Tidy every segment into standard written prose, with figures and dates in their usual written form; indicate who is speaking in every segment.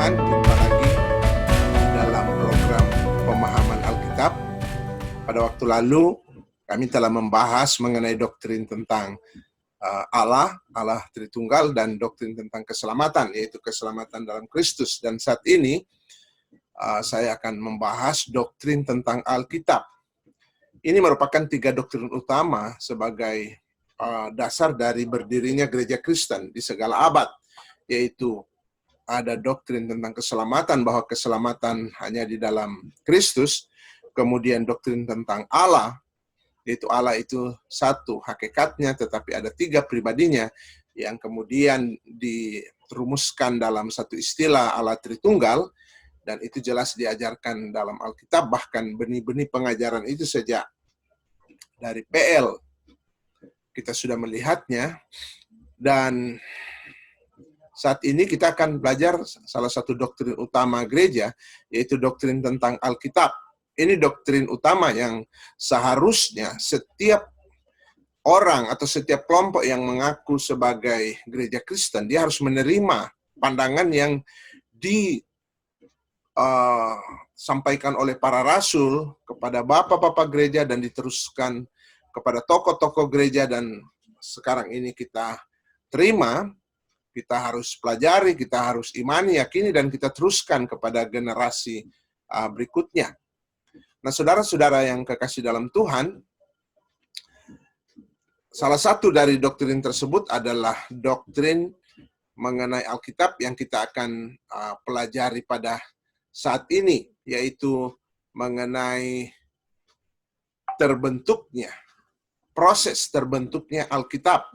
Speaker 1: Tuhan, jumpa lagi di dalam program pemahaman Alkitab. Pada waktu lalu, kami telah membahas mengenai doktrin tentang Allah Tritunggal, dan doktrin tentang keselamatan, yaitu keselamatan dalam Kristus. Dan saat ini, saya akan membahas doktrin tentang Alkitab. Ini merupakan 3 doktrin utama sebagai dasar dari berdirinya gereja Kristen di segala abad, yaitu ada doktrin tentang keselamatan, bahwa keselamatan hanya di dalam Kristus. Kemudian doktrin tentang Allah, yaitu Allah itu satu hakikatnya, tetapi ada 3 pribadinya, yang kemudian dirumuskan dalam satu istilah Allah Tritunggal, dan itu jelas diajarkan dalam Alkitab. Bahkan benih-benih pengajaran itu sejak dari PL kita sudah melihatnya. Dan saat ini kita akan belajar salah satu doktrin utama gereja, yaitu doktrin tentang Alkitab. Ini doktrin utama yang seharusnya setiap orang atau setiap kelompok yang mengaku sebagai gereja Kristen, dia harus menerima pandangan yang disampaikan oleh para rasul kepada bapak-bapak gereja dan diteruskan kepada tokoh-tokoh gereja, dan sekarang ini kita terima. Kita harus pelajari, kita harus imani, yakini, dan kita teruskan kepada generasi berikutnya. Nah, saudara-saudara yang kekasih dalam Tuhan, salah satu dari doktrin tersebut adalah doktrin mengenai Alkitab yang kita akan pelajari pada saat ini, yaitu mengenai terbentuknya, proses terbentuknya Alkitab.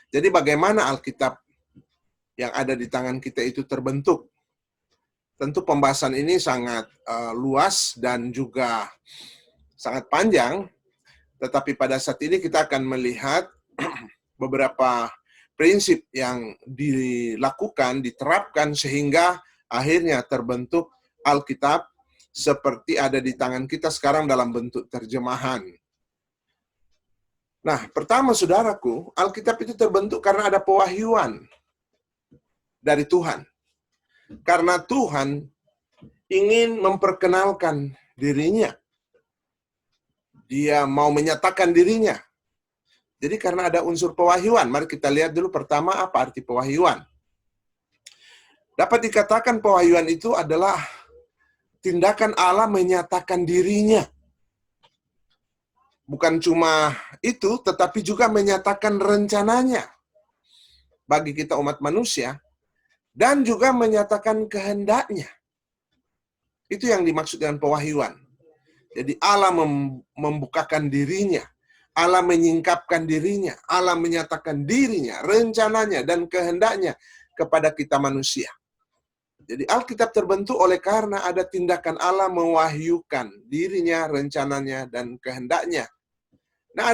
Speaker 1: Jadi bagaimana Alkitab yang ada di tangan kita itu terbentuk? Tentu pembahasan ini sangat luas dan juga sangat panjang, tetapi pada saat ini kita akan melihat beberapa prinsip yang dilakukan, diterapkan, sehingga akhirnya terbentuk Alkitab seperti ada di tangan kita sekarang dalam bentuk terjemahan. Nah, pertama saudaraku, Alkitab itu terbentuk karena ada pewahyuan dari Tuhan. Karena Tuhan ingin memperkenalkan dirinya. Dia mau menyatakan dirinya. Jadi karena ada unsur pewahyuan, mari kita lihat dulu pertama apa arti pewahyuan. Dapat dikatakan pewahyuan itu adalah tindakan Allah menyatakan dirinya. Bukan cuma itu, tetapi juga menyatakan rencananya bagi kita umat manusia, dan juga menyatakan kehendaknya. Itu yang dimaksud dengan pewahyuan. Jadi Allah membukakan dirinya, Allah menyingkapkan dirinya, Allah menyatakan dirinya, rencananya, dan kehendaknya kepada kita manusia. Jadi Alkitab terbentuk oleh karena ada tindakan Allah mewahyukan dirinya, rencananya, dan kehendaknya. Nah,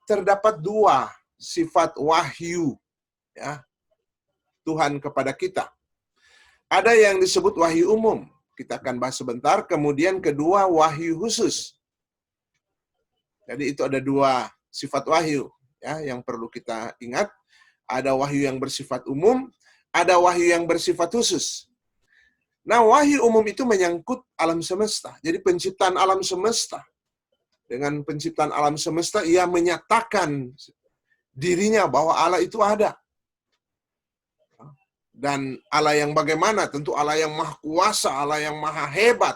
Speaker 1: terdapat 2 sifat wahyu, ya, Tuhan kepada kita. Ada yang disebut wahyu umum, kita akan bahas sebentar. Kemudian kedua, wahyu khusus. Jadi itu ada 2 sifat wahyu, ya, yang perlu kita ingat. Ada wahyu yang bersifat umum, ada wahyu yang bersifat khusus. Nah, wahyu umum itu menyangkut alam semesta. Jadi penciptaan alam semesta. Dengan penciptaan alam semesta, ia menyatakan dirinya bahwa Allah itu ada. Dan Allah yang bagaimana? Tentu Allah yang maha kuasa, Allah yang maha hebat,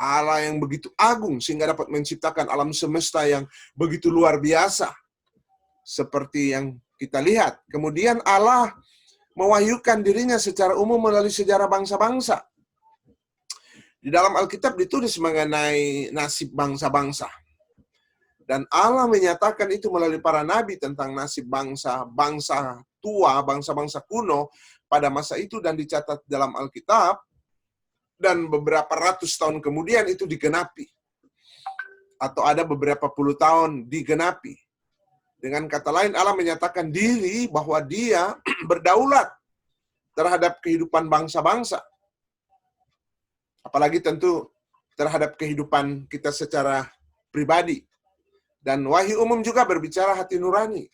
Speaker 1: Allah yang begitu agung sehingga dapat menciptakan alam semesta yang begitu luar biasa, seperti yang kita lihat. Kemudian Allah mewahyukan dirinya secara umum melalui sejarah bangsa-bangsa. Di dalam Alkitab ditulis mengenai nasib bangsa-bangsa. Dan Allah menyatakan itu melalui para nabi tentang nasib bangsa-bangsa tua, bangsa-bangsa kuno pada masa itu, dan dicatat dalam Alkitab, dan beberapa ratus tahun kemudian itu digenapi. Atau ada beberapa puluh tahun digenapi. Dengan kata lain, Allah menyatakan diri bahwa dia berdaulat terhadap kehidupan bangsa-bangsa. Apalagi tentu terhadap kehidupan kita secara pribadi. Dan wahyu umum juga berbicara hati nurani.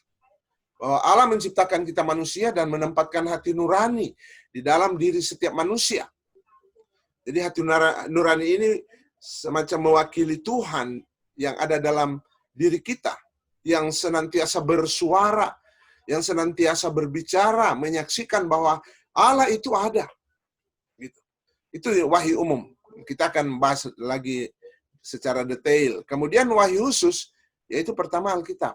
Speaker 1: Bahwa Allah menciptakan kita manusia dan menempatkan hati nurani di dalam diri setiap manusia. Jadi hati nurani ini semacam mewakili Tuhan yang ada dalam diri kita, yang senantiasa bersuara, yang senantiasa berbicara, menyaksikan bahwa Allah itu ada. Gitu. Itu wahyu umum. Kita akan bahas lagi secara detail. Kemudian wahyu khusus, yaitu pertama Alkitab.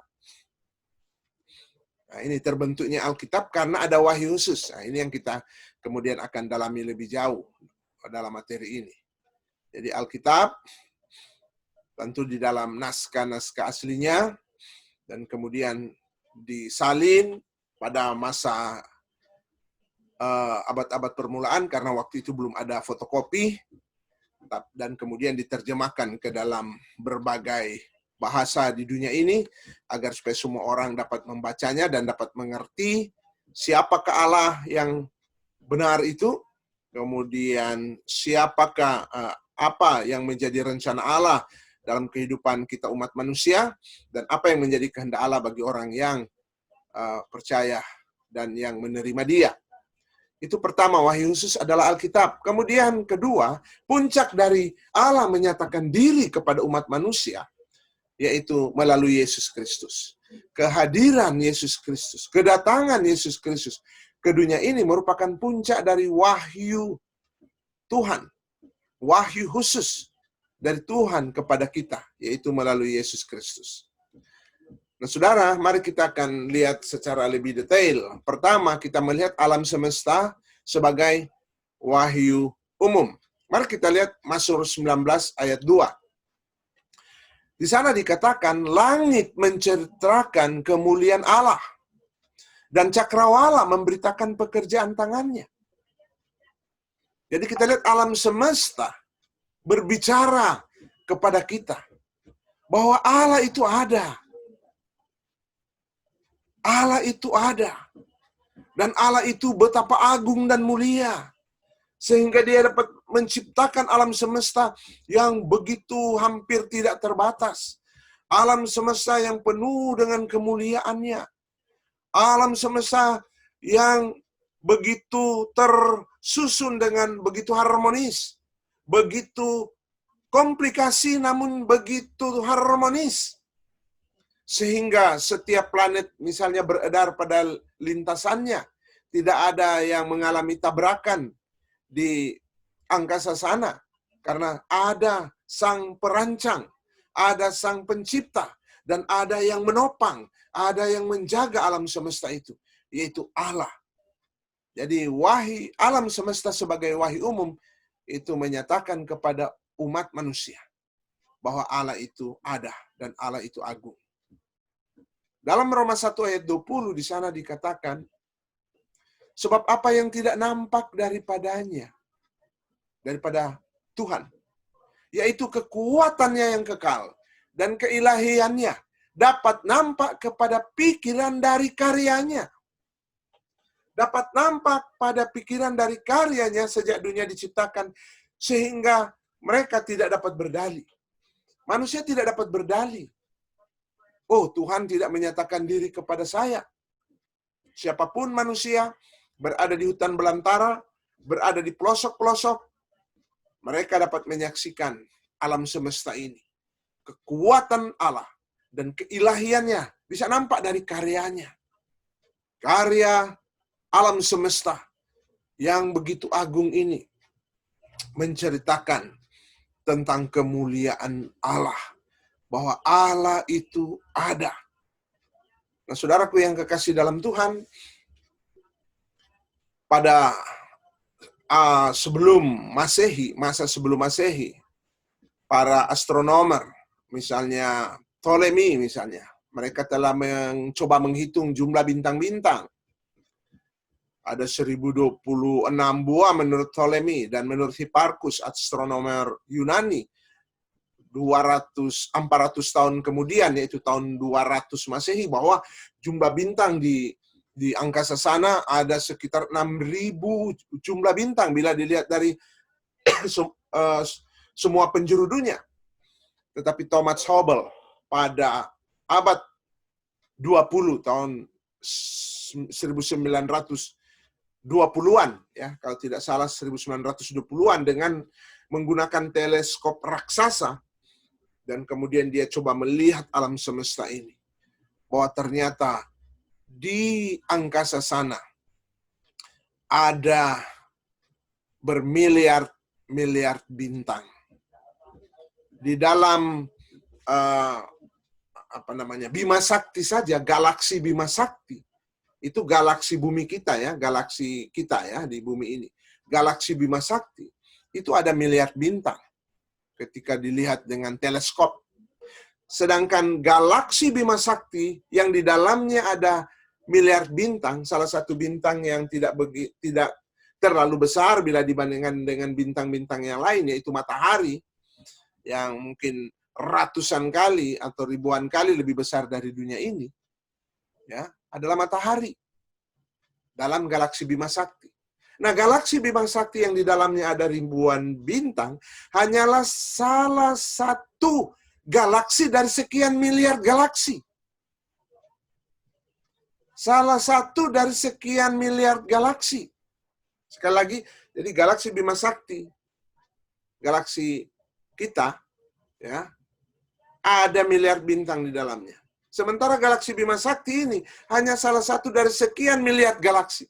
Speaker 1: Nah, ini terbentuknya Alkitab karena ada wahyu khusus. Nah, ini yang kita kemudian akan dalami lebih jauh dalam materi ini. Jadi Alkitab tentu di dalam naskah-naskah aslinya, dan kemudian disalin pada masa abad-abad permulaan karena waktu itu belum ada fotokopi, dan kemudian diterjemahkan ke dalam berbagai bahasa di dunia ini agar supaya semua orang dapat membacanya dan dapat mengerti siapakah Allah yang benar itu, kemudian siapakah apa yang menjadi rencana Allah dalam kehidupan kita umat manusia, dan apa yang menjadi kehendak Allah bagi orang yang percaya dan yang menerima Dia. Itu pertama, wahyu khusus adalah Alkitab. Kemudian kedua, puncak dari Allah menyatakan diri kepada umat manusia, yaitu melalui Yesus Kristus. Kehadiran Yesus Kristus, kedatangan Yesus Kristus ke dunia ini merupakan puncak dari wahyu Tuhan. Wahyu khusus dari Tuhan kepada kita, yaitu melalui Yesus Kristus. Nah, saudara, mari kita akan lihat secara lebih detail. Pertama, kita melihat alam semesta sebagai wahyu umum. Mari kita lihat Mazmur 19 ayat 2. Di sana dikatakan, langit menceritakan kemuliaan Allah, dan cakrawala memberitakan pekerjaan tangannya. Jadi kita lihat alam semesta berbicara kepada kita bahwa Allah itu ada. Allah itu ada. Dan Allah itu betapa agung dan mulia, sehingga Dia dapat menciptakan alam semesta yang begitu hampir tidak terbatas. Alam semesta yang penuh dengan kemuliaannya. Alam semesta yang begitu tersusun dengan begitu harmonis. Begitu komplikasi namun begitu harmonis. Sehingga setiap planet misalnya beredar pada lintasannya. Tidak ada yang mengalami tabrakan di angkasa sana. Karena ada sang perancang, ada sang pencipta, dan ada yang menopang, ada yang menjaga alam semesta itu, yaitu Allah. Jadi alam semesta sebagai wahyu umum itu menyatakan kepada umat manusia bahwa Allah itu ada dan Allah itu agung. Dalam Roma 1 ayat 20 di sana dikatakan, sebab apa yang tidak nampak daripadanya, daripada Tuhan, yaitu kekuatannya yang kekal dan keilahiannya, dapat nampak kepada pikiran dari karyanya. Dapat nampak pada pikiran dari karyanya sejak dunia diciptakan, sehingga mereka tidak dapat berdalih. Manusia tidak dapat berdalih. Oh, Tuhan tidak menyatakan diri kepada saya. Siapapun manusia, berada di hutan belantara, berada di pelosok-pelosok, mereka dapat menyaksikan alam semesta ini. Kekuatan Allah dan keilahiannya bisa nampak dari karyanya. Karya alam semesta yang begitu agung ini menceritakan tentang kemuliaan Allah. Bahwa Allah itu ada. Nah, saudaraku yang kekasih dalam Tuhan, pada masa sebelum Masehi, para astronomer, misalnya Ptolemy misalnya, mereka telah mencoba menghitung jumlah bintang-bintang. Ada 1026 buah menurut Ptolemy, dan menurut Hipparchus, astronomer Yunani, 400 tahun kemudian, yaitu tahun 200 Masehi, bahwa jumlah bintang di angkasa sana ada sekitar 6.000 jumlah bintang bila dilihat dari semua penjuru dunia. Tetapi Thomas Hubble pada abad 20 tahun 1920-an ya, kalau tidak salah 1920-an, dengan menggunakan teleskop raksasa, dan kemudian dia coba melihat alam semesta ini, bahwa ternyata di angkasa sana ada bermiliar-miliar bintang. Di dalam Bima Sakti saja, galaksi Bima Sakti, itu galaksi bumi kita ya, galaksi kita ya di bumi ini. Galaksi Bima Sakti itu ada miliar bintang ketika dilihat dengan teleskop. Sedangkan galaksi Bima Sakti yang di dalamnya ada miliar bintang, salah satu bintang yang tidak terlalu besar bila dibandingkan dengan bintang-bintang yang lain, yaitu matahari, yang mungkin ratusan kali atau ribuan kali lebih besar dari dunia ini, ya, adalah matahari dalam galaksi Bima Sakti. Nah, galaksi Bima Sakti yang di dalamnya ada ribuan bintang hanyalah salah satu galaksi dari sekian miliar galaksi. Salah satu dari sekian miliar galaksi. Sekali lagi, jadi galaksi Bima Sakti, galaksi kita, ya, ada miliar bintang di dalamnya. Sementara galaksi Bima Sakti ini hanya salah satu dari sekian miliar galaksi.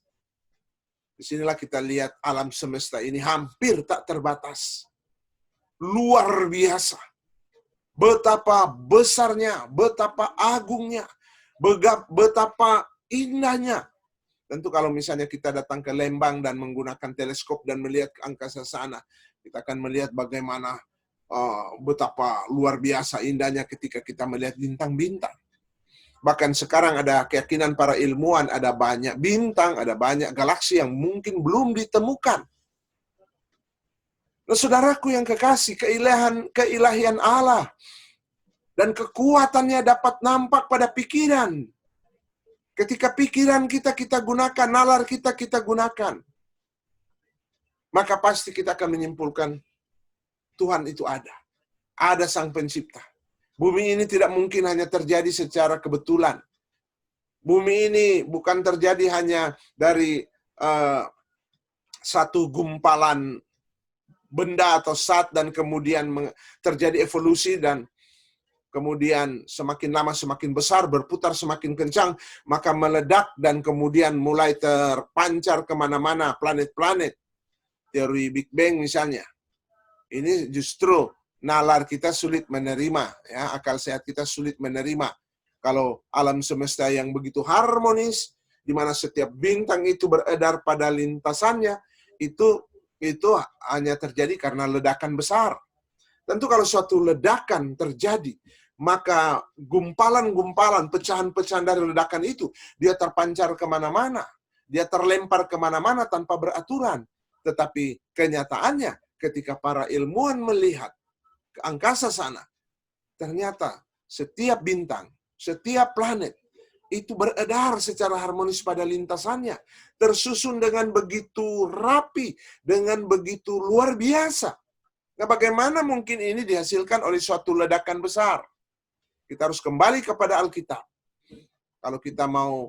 Speaker 1: Disinilah kita lihat alam semesta ini hampir tak terbatas. Luar biasa. Betapa besarnya, betapa agungnya, betapa indahnya. Tentu kalau misalnya kita datang ke Lembang dan menggunakan teleskop dan melihat ke angkasa sana, kita akan melihat bagaimana betapa luar biasa indahnya ketika kita melihat bintang-bintang. Bahkan sekarang ada keyakinan para ilmuwan, ada banyak bintang, ada banyak galaksi yang mungkin belum ditemukan. Nah, saudaraku yang kekasih, keilahian Allah dan kekuatannya dapat nampak pada pikiran. Ketika pikiran kita gunakan, nalar kita gunakan, maka pasti kita akan menyimpulkan Tuhan itu ada. Ada Sang Pencipta. Bumi ini tidak mungkin hanya terjadi secara kebetulan. Bumi ini bukan terjadi hanya dari satu gumpalan benda atau zat dan kemudian terjadi evolusi dan kemudian semakin lama semakin besar, berputar semakin kencang, maka meledak dan kemudian mulai terpancar kemana-mana planet-planet. Teori Big Bang misalnya. Ini justru nalar kita sulit menerima, ya, akal sehat kita sulit menerima. Kalau alam semesta yang begitu harmonis, di mana setiap bintang itu beredar pada lintasannya, itu hanya terjadi karena ledakan besar. Tentu kalau suatu ledakan terjadi, maka gumpalan-gumpalan, pecahan-pecahan dari ledakan itu, dia terpancar kemana-mana. Dia terlempar kemana-mana tanpa beraturan. Tetapi kenyataannya, ketika para ilmuwan melihat ke angkasa sana, ternyata setiap bintang, setiap planet, itu beredar secara harmonis pada lintasannya. Tersusun dengan begitu rapi, dengan begitu luar biasa. Nah, bagaimana mungkin ini dihasilkan oleh suatu ledakan besar? Kita harus kembali kepada Alkitab. Kalau kita mau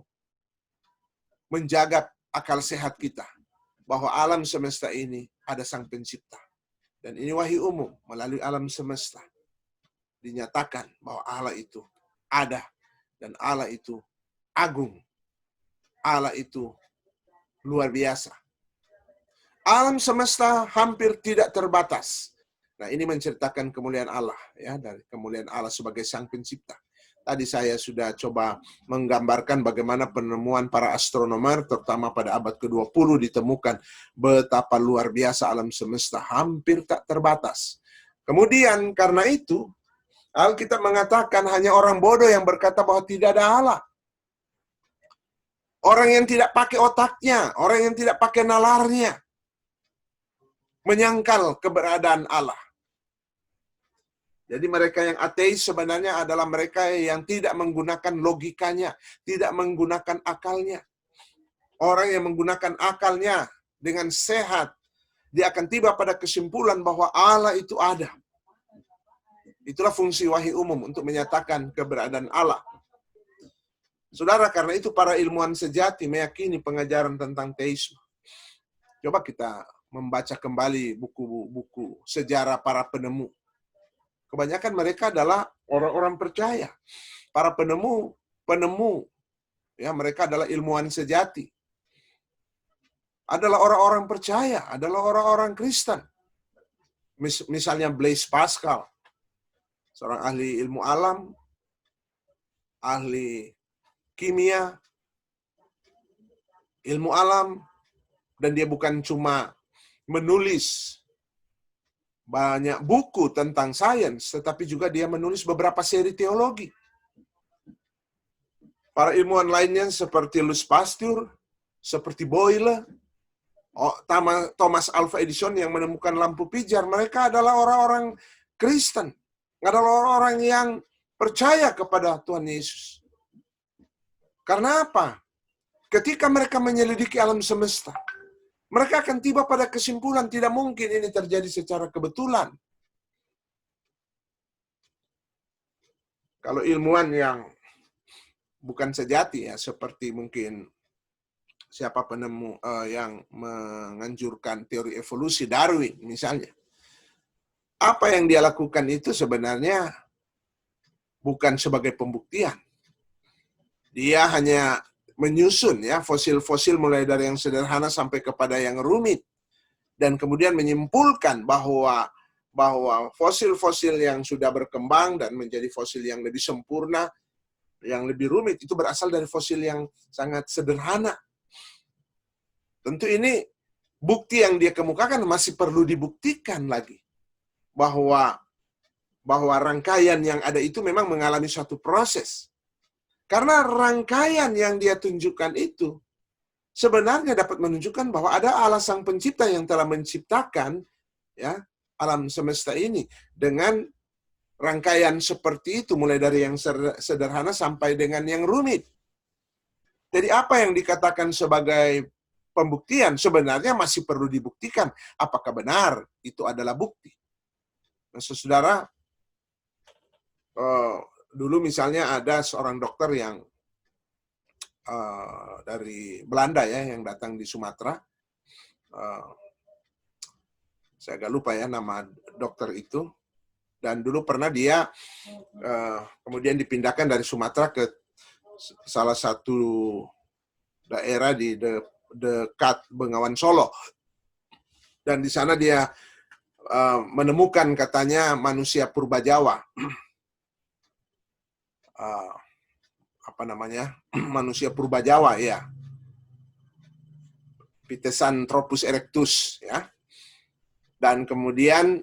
Speaker 1: menjaga akal sehat kita, bahwa alam semesta ini ada Sang Pencipta. Dan ini wahyu umum melalui alam semesta. Dinyatakan bahwa Allah itu ada. Dan Allah itu agung. Allah itu luar biasa. Alam semesta hampir tidak terbatas. Nah, ini menceritakan kemuliaan Allah, ya, dari kemuliaan Allah sebagai Sang Pencipta. Tadi saya sudah coba menggambarkan bagaimana penemuan para astronomer, terutama pada abad ke-20, ditemukan betapa luar biasa alam semesta, hampir tak terbatas. Kemudian karena itu, Alkitab mengatakan hanya orang bodoh yang berkata bahwa tidak ada Allah. Orang yang tidak pakai otaknya, orang yang tidak pakai nalarnya, menyangkal keberadaan Allah. Jadi mereka yang ateis sebenarnya adalah mereka yang tidak menggunakan logikanya, tidak menggunakan akalnya. Orang yang menggunakan akalnya dengan sehat, dia akan tiba pada kesimpulan bahwa Allah itu ada. Itulah fungsi wahyu umum, untuk menyatakan keberadaan Allah. Saudara, karena itu para ilmuwan sejati meyakini pengajaran tentang teisme. Coba kita membaca kembali buku-buku sejarah para penemu. Kebanyakan mereka adalah orang-orang percaya. Para penemu ya, mereka adalah ilmuwan sejati. Adalah orang-orang percaya, adalah orang-orang Kristen. Misalnya Blaise Pascal, seorang ahli ilmu alam, ahli kimia, ilmu alam, dan dia bukan cuma menulis banyak buku tentang sains, tetapi juga dia menulis beberapa seri teologi. Para ilmuwan lainnya seperti Louis Pasteur, seperti Boyle, Thomas Alva Edison yang menemukan lampu pijar, mereka adalah orang-orang Kristen, adalah orang-orang yang percaya kepada Tuhan Yesus. Karena apa? Ketika mereka menyelidiki alam semesta, mereka akan tiba pada kesimpulan tidak mungkin ini terjadi secara kebetulan. Kalau ilmuwan yang bukan sejati ya, seperti mungkin siapa penemu yang menganjurkan teori evolusi, Darwin misalnya. Apa yang dia lakukan itu sebenarnya bukan sebagai pembuktian. Dia hanya menyusun ya fosil-fosil mulai dari yang sederhana sampai kepada yang rumit, dan kemudian menyimpulkan bahwa fosil-fosil yang sudah berkembang dan menjadi fosil yang lebih sempurna, yang lebih rumit, itu berasal dari fosil yang sangat sederhana. Tentu ini bukti yang dia kemukakan masih perlu dibuktikan lagi bahwa rangkaian yang ada itu memang mengalami suatu proses. Karena rangkaian yang dia tunjukkan itu sebenarnya dapat menunjukkan bahwa ada Allah Sang Pencipta yang telah menciptakan ya alam semesta ini dengan rangkaian seperti itu, mulai dari yang sederhana sampai dengan yang rumit. Jadi apa yang dikatakan sebagai pembuktian sebenarnya masih perlu dibuktikan apakah benar itu adalah bukti. Nah, saudara, dulu misalnya ada seorang dokter yang dari Belanda ya, yang datang di Sumatera. Saya agak lupa ya nama dokter itu. Dan dulu pernah dia kemudian dipindahkan dari Sumatera ke salah satu daerah di dekat Bengawan Solo. Dan di sana dia menemukan katanya manusia purba Jawa. Manusia purba Jawa ya, Pithecanthropus erectus ya, dan kemudian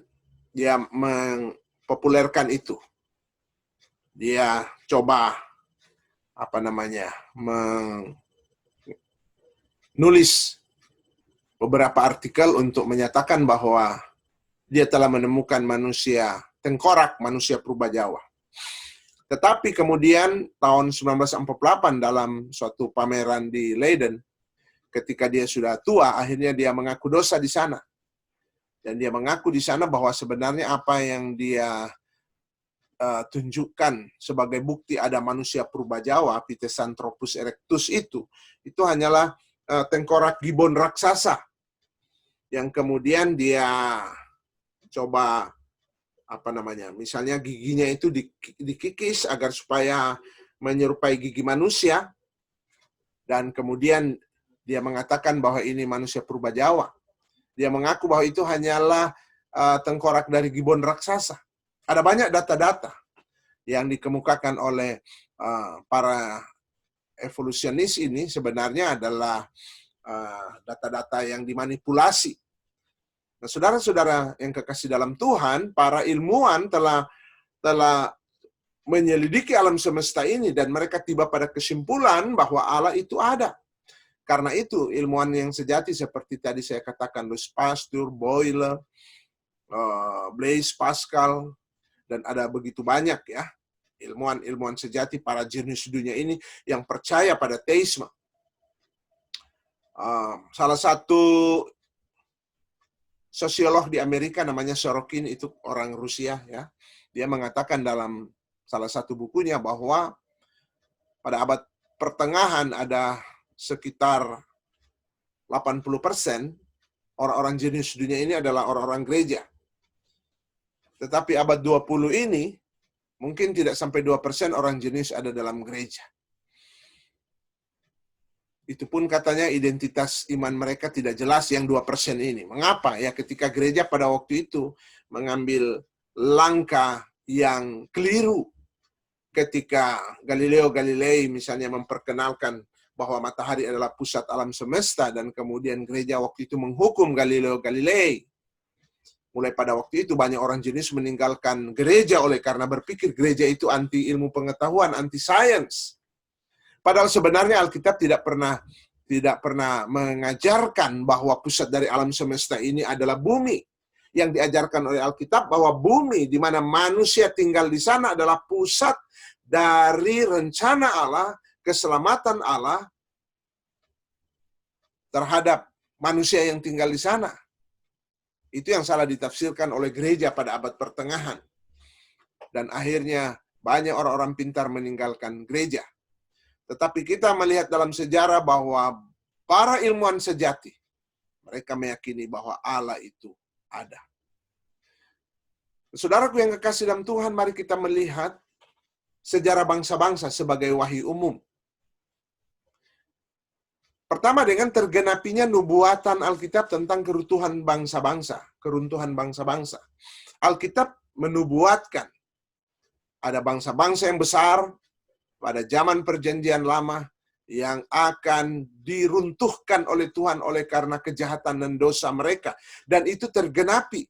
Speaker 1: dia mempopulerkan itu. Dia coba menulis beberapa artikel untuk menyatakan bahwa dia telah menemukan manusia tengkorak, manusia purba Jawa. Tetapi kemudian tahun 1948 dalam suatu pameran di Leiden, ketika dia sudah tua, akhirnya dia mengaku dosa di sana. Dan dia mengaku di sana bahwa sebenarnya apa yang dia tunjukkan sebagai bukti ada manusia purba Jawa, Pithecanthropus erectus itu hanyalah tengkorak gibbon raksasa. Yang kemudian dia coba misalnya giginya itu dikikis agar supaya menyerupai gigi manusia, dan kemudian dia mengatakan bahwa ini manusia purba Jawa. Dia mengaku bahwa itu hanyalah tengkorak dari gibbon raksasa. Ada banyak data-data yang dikemukakan oleh para evolusionis ini sebenarnya adalah data-data yang dimanipulasi. Nah, saudara-saudara yang kekasih dalam Tuhan, para ilmuwan telah menyelidiki alam semesta ini dan mereka tiba pada kesimpulan bahwa Allah itu ada. Karena itu ilmuwan yang sejati seperti tadi saya katakan, Louis Pasteur, Boyle, Blaise Pascal, dan ada begitu banyak ya ilmuwan sejati, para jenius dunia ini yang percaya pada teisme. Salah satu sosiolog di Amerika namanya Sorokin, itu orang Rusia ya. Dia mengatakan dalam salah satu bukunya bahwa pada abad pertengahan ada sekitar 80% orang-orang jenius dunia ini adalah orang-orang gereja. Tetapi abad 20 ini, mungkin tidak sampai 2% orang jenius ada dalam gereja. Itu pun katanya identitas iman mereka tidak jelas yang 2% ini. Mengapa? Ya ketika gereja pada waktu itu mengambil langkah yang keliru. Ketika Galileo Galilei misalnya memperkenalkan bahwa matahari adalah pusat alam semesta, dan kemudian gereja waktu itu menghukum Galileo Galilei. Mulai pada waktu itu banyak orang jenius meninggalkan gereja oleh karena berpikir gereja itu anti ilmu pengetahuan, anti sains. Padahal sebenarnya Alkitab tidak pernah mengajarkan bahwa pusat dari alam semesta ini adalah bumi. Yang diajarkan oleh Alkitab bahwa bumi di mana manusia tinggal di sana adalah pusat dari rencana Allah, keselamatan Allah terhadap manusia yang tinggal di sana. Itu yang salah ditafsirkan oleh gereja pada abad pertengahan. Dan akhirnya banyak orang-orang pintar meninggalkan gereja. Tetapi kita melihat dalam sejarah bahwa para ilmuwan sejati, mereka meyakini bahwa Allah itu ada. Saudaraku yang kekasih dalam Tuhan, mari kita melihat sejarah bangsa-bangsa sebagai wahyu umum. Pertama, dengan tergenapinya nubuatan Alkitab tentang keruntuhan bangsa-bangsa. Keruntuhan bangsa-bangsa. Alkitab menubuatkan ada bangsa-bangsa yang besar pada zaman perjanjian lama yang akan diruntuhkan oleh Tuhan oleh karena kejahatan dan dosa mereka. Dan itu tergenapi.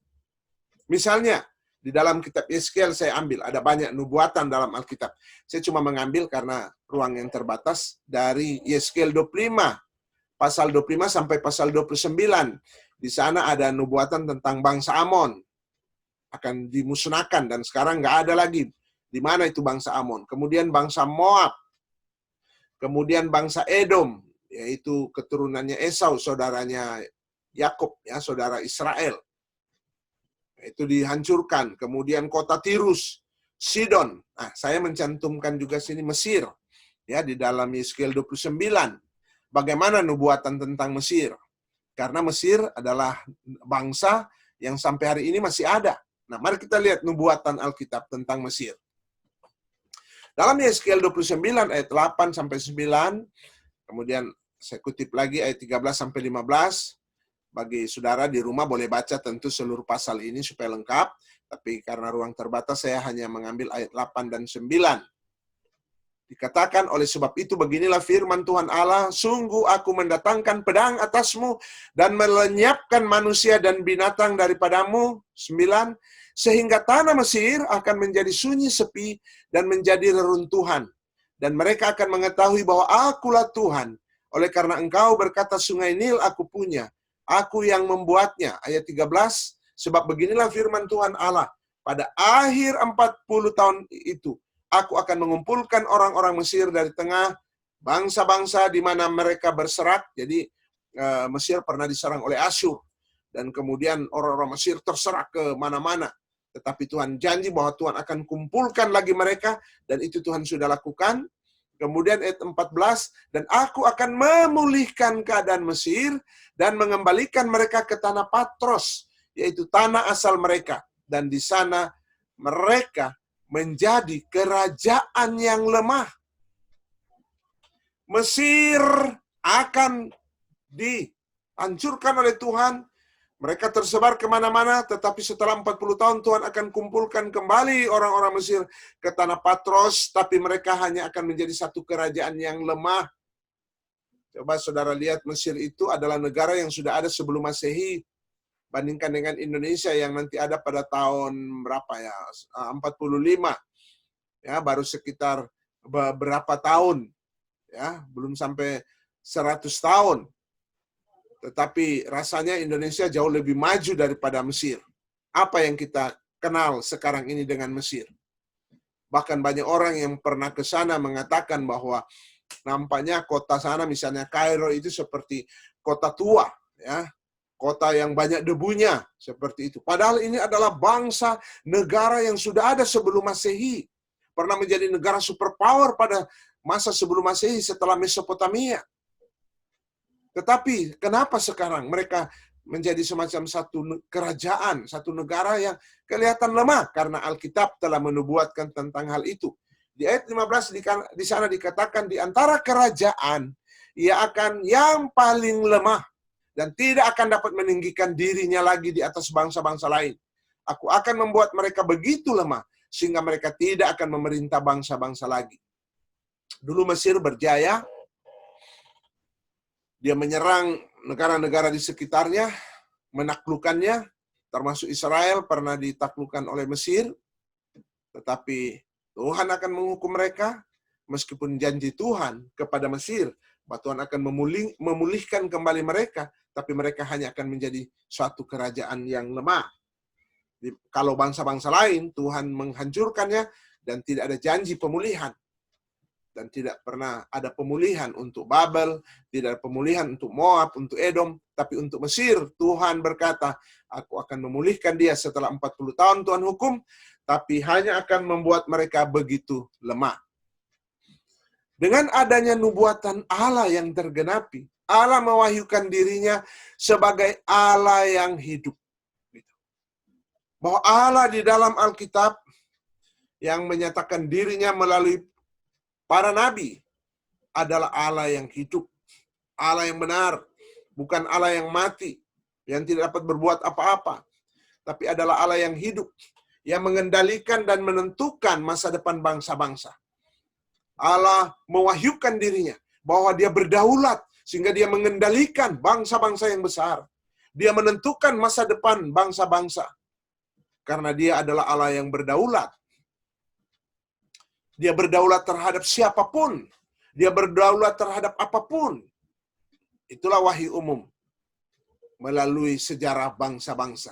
Speaker 1: Misalnya, di dalam kitab Yeskiel saya ambil, ada banyak nubuatan dalam Alkitab. Saya cuma mengambil karena ruang yang terbatas dari Yeskiel 25, pasal 25 sampai pasal 29. Di sana ada nubuatan tentang bangsa Amon. Akan dimusnahkan, dan sekarang nggak ada lagi. Di mana itu bangsa Amon? Kemudian bangsa Moab. Kemudian bangsa Edom, yaitu keturunannya Esau, saudaranya Yakub, ya, saudara Israel. Itu dihancurkan. Kemudian kota Tirus, Sidon. Nah, saya mencantumkan juga sini Mesir, ya, di dalam Yeskiel 29. Bagaimana nubuatan tentang Mesir? Karena Mesir adalah bangsa yang sampai hari ini masih ada. Nah, mari kita lihat nubuatan Alkitab tentang Mesir. Dalam Yeskiel 29 ayat 8 sampai 9, kemudian saya kutip lagi ayat 13 sampai 15. Bagi saudara di rumah boleh baca tentu seluruh pasal ini supaya lengkap, tapi karena ruang terbatas saya hanya mengambil ayat 8 dan 9. Dikatakan, oleh sebab itu beginilah firman Tuhan Allah, sungguh aku mendatangkan pedang atasmu dan melenyapkan manusia dan binatang daripadamu. 9. Sehingga tanah Mesir akan menjadi sunyi sepi dan menjadi reruntuhan. Dan mereka akan mengetahui bahwa akulah Tuhan. Oleh karena engkau berkata sungai Nil aku punya. Aku yang membuatnya. Ayat 13. Sebab beginilah firman Tuhan Allah. Pada akhir 40 tahun itu, aku akan mengumpulkan orang-orang Mesir dari tengah bangsa-bangsa di mana mereka berserak. Jadi Mesir pernah diserang oleh Asyur. Dan kemudian orang-orang Mesir terserak ke mana-mana. Tetapi Tuhan janji bahwa Tuhan akan kumpulkan lagi mereka. Dan itu Tuhan sudah lakukan. Kemudian ayat 14. Dan aku akan memulihkan keadaan Mesir dan mengembalikan mereka ke tanah Patros, yaitu tanah asal mereka. Dan di sana mereka menjadi kerajaan yang lemah. Mesir akan dihancurkan oleh Tuhan. Mereka tersebar kemana-mana, tetapi setelah 40 tahun Tuhan akan kumpulkan kembali orang-orang Mesir ke tanah Patros, tapi mereka hanya akan menjadi satu kerajaan yang lemah. Coba saudara lihat, Mesir itu adalah negara yang sudah ada sebelum Masehi. Bandingkan dengan Indonesia yang nanti ada pada tahun berapa ya? 45. Ya, baru sekitar beberapa tahun. Ya, belum sampai 100 tahun. Tetapi rasanya Indonesia jauh lebih maju daripada Mesir. Apa yang kita kenal sekarang ini dengan Mesir? Bahkan banyak orang yang pernah ke sana mengatakan bahwa nampaknya kota sana, misalnya Kairo, itu seperti kota tua, ya, kota yang banyak debunya, seperti itu. Padahal ini adalah bangsa negara yang sudah ada sebelum Masehi, pernah menjadi negara superpower pada masa sebelum Masehi setelah Mesopotamia. Tetapi kenapa sekarang mereka menjadi semacam satu kerajaan, satu negara yang kelihatan lemah? Karena Alkitab telah menubuatkan tentang hal itu. Di ayat 15 di sana dikatakan di antara kerajaan ia akan yang paling lemah dan tidak akan dapat meninggikan dirinya lagi di atas bangsa-bangsa lain. Aku akan membuat mereka begitu lemah sehingga mereka tidak akan memerintah bangsa-bangsa lagi. Dulu Mesir berjaya, dia menyerang negara-negara di sekitarnya, menaklukkannya, termasuk Israel pernah ditaklukkan oleh Mesir, tetapi Tuhan akan menghukum mereka, meskipun janji Tuhan kepada Mesir, bahwa Tuhan akan memulihkan kembali mereka, tapi mereka hanya akan menjadi suatu kerajaan yang lemah. Kalau bangsa-bangsa lain, Tuhan menghancurkannya dan tidak ada janji pemulihan. Dan tidak pernah ada pemulihan untuk Babel, tidak ada pemulihan untuk Moab, untuk Edom, tapi untuk Mesir, Tuhan berkata, aku akan memulihkan dia setelah 40 tahun Tuhan hukum, tapi hanya akan membuat mereka begitu lemah. Dengan adanya nubuatan Allah yang tergenapi, Allah mewahyukan dirinya sebagai Allah yang hidup. Bahwa Allah di dalam Alkitab yang menyatakan dirinya melalui para nabi adalah Allah yang hidup, Allah yang benar, bukan Allah yang mati, yang tidak dapat berbuat apa-apa, tapi adalah Allah yang hidup, yang mengendalikan dan menentukan masa depan bangsa-bangsa. Allah mewahyukan dirinya bahwa dia berdaulat, sehingga dia mengendalikan bangsa-bangsa yang besar. Dia menentukan masa depan bangsa-bangsa, karena dia adalah Allah yang berdaulat. Dia berdaulat terhadap siapapun. Dia berdaulat terhadap apapun. Itulah wahyu umum melalui sejarah bangsa-bangsa.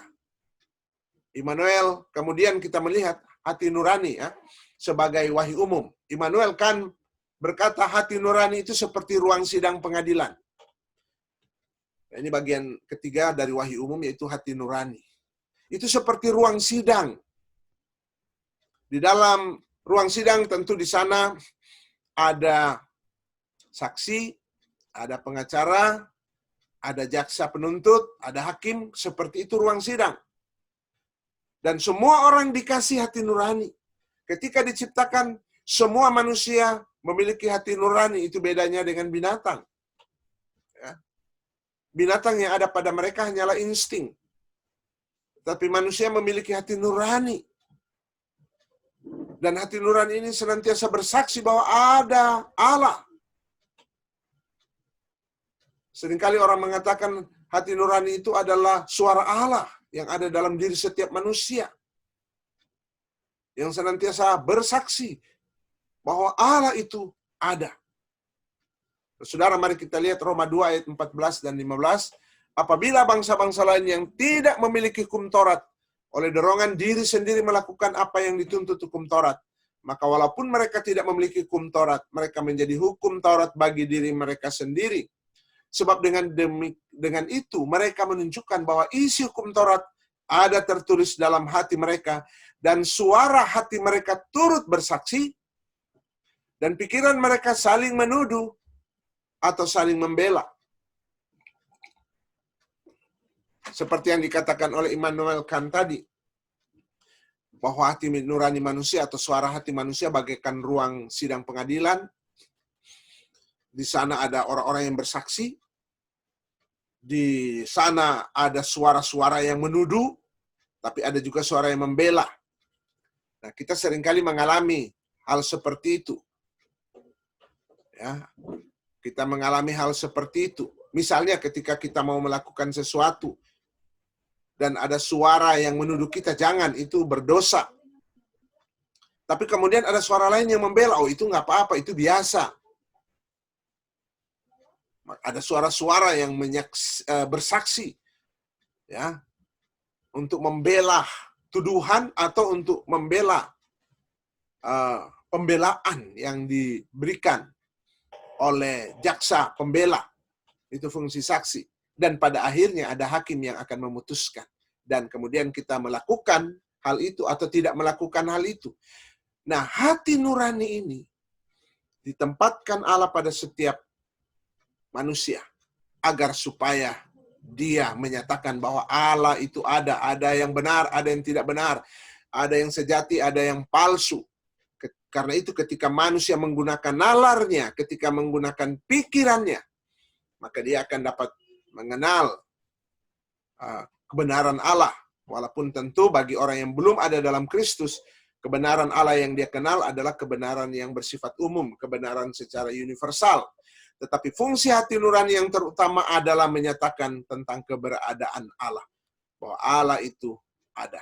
Speaker 1: Immanuel, kemudian kita melihat hati nurani ya, sebagai wahyu umum. Immanuel kan berkata hati nurani itu seperti ruang sidang pengadilan. Ini bagian ketiga dari wahyu umum, yaitu hati nurani. Itu seperti ruang sidang. Di dalam ruang sidang tentu di sana ada saksi, ada pengacara, ada jaksa penuntut, ada hakim, seperti itu ruang sidang. Dan semua orang dikasih hati nurani. Ketika diciptakan, semua manusia memiliki hati nurani, itu bedanya dengan binatang. Ya. Binatang yang ada pada mereka hanyalah insting. Tapi manusia memiliki hati nurani. Dan hati nurani ini senantiasa bersaksi bahwa ada Allah. Seringkali orang mengatakan hati nurani itu adalah suara Allah yang ada dalam diri setiap manusia. Yang senantiasa bersaksi bahwa Allah itu ada. Saudara, mari kita lihat Roma 2 ayat 14 dan 15. Apabila bangsa-bangsa lain yang tidak memiliki hukum Taurat oleh dorongan diri sendiri melakukan apa yang dituntut hukum Taurat, maka walaupun mereka tidak memiliki hukum Taurat, mereka menjadi hukum Taurat bagi diri mereka sendiri. Sebab dengan itu mereka menunjukkan bahwa isi hukum Taurat ada tertulis dalam hati mereka, dan suara hati mereka turut bersaksi, dan pikiran mereka saling menuduh atau saling membela. Seperti yang dikatakan oleh Immanuel Kant tadi, bahwa hati nurani manusia atau suara hati manusia bagaikan ruang sidang pengadilan. Di sana ada orang-orang yang bersaksi. Di sana ada suara-suara yang menuduh, tapi ada juga suara yang membela. Nah, kita seringkali mengalami hal seperti itu. Ya, kita mengalami hal seperti itu. Misalnya ketika kita mau melakukan sesuatu, dan ada suara yang menuduh kita, jangan, itu berdosa. Tapi kemudian ada suara lain yang membela, oh itu nggak apa-apa, itu biasa. Ada suara-suara yang bersaksi, ya, untuk membela tuduhan atau untuk membela pembelaan yang diberikan oleh jaksa pembela. Itu fungsi saksi. Dan pada akhirnya ada hakim yang akan memutuskan. Dan kemudian kita melakukan hal itu atau tidak melakukan hal itu. Nah, hati nurani ini Ditempatkan Allah pada setiap manusia agar supaya dia menyatakan bahwa Allah itu ada yang benar, ada yang tidak benar, ada yang sejati, ada yang palsu. Karena itu ketika manusia menggunakan nalarnya, ketika menggunakan pikirannya, maka dia akan dapat mengenal kebenaran Allah. Walaupun tentu bagi orang yang belum ada dalam Kristus, kebenaran Allah yang dia kenal adalah kebenaran yang bersifat umum, kebenaran secara universal. Tetapi fungsi hati nurani yang terutama adalah menyatakan tentang keberadaan Allah. Bahwa Allah itu ada.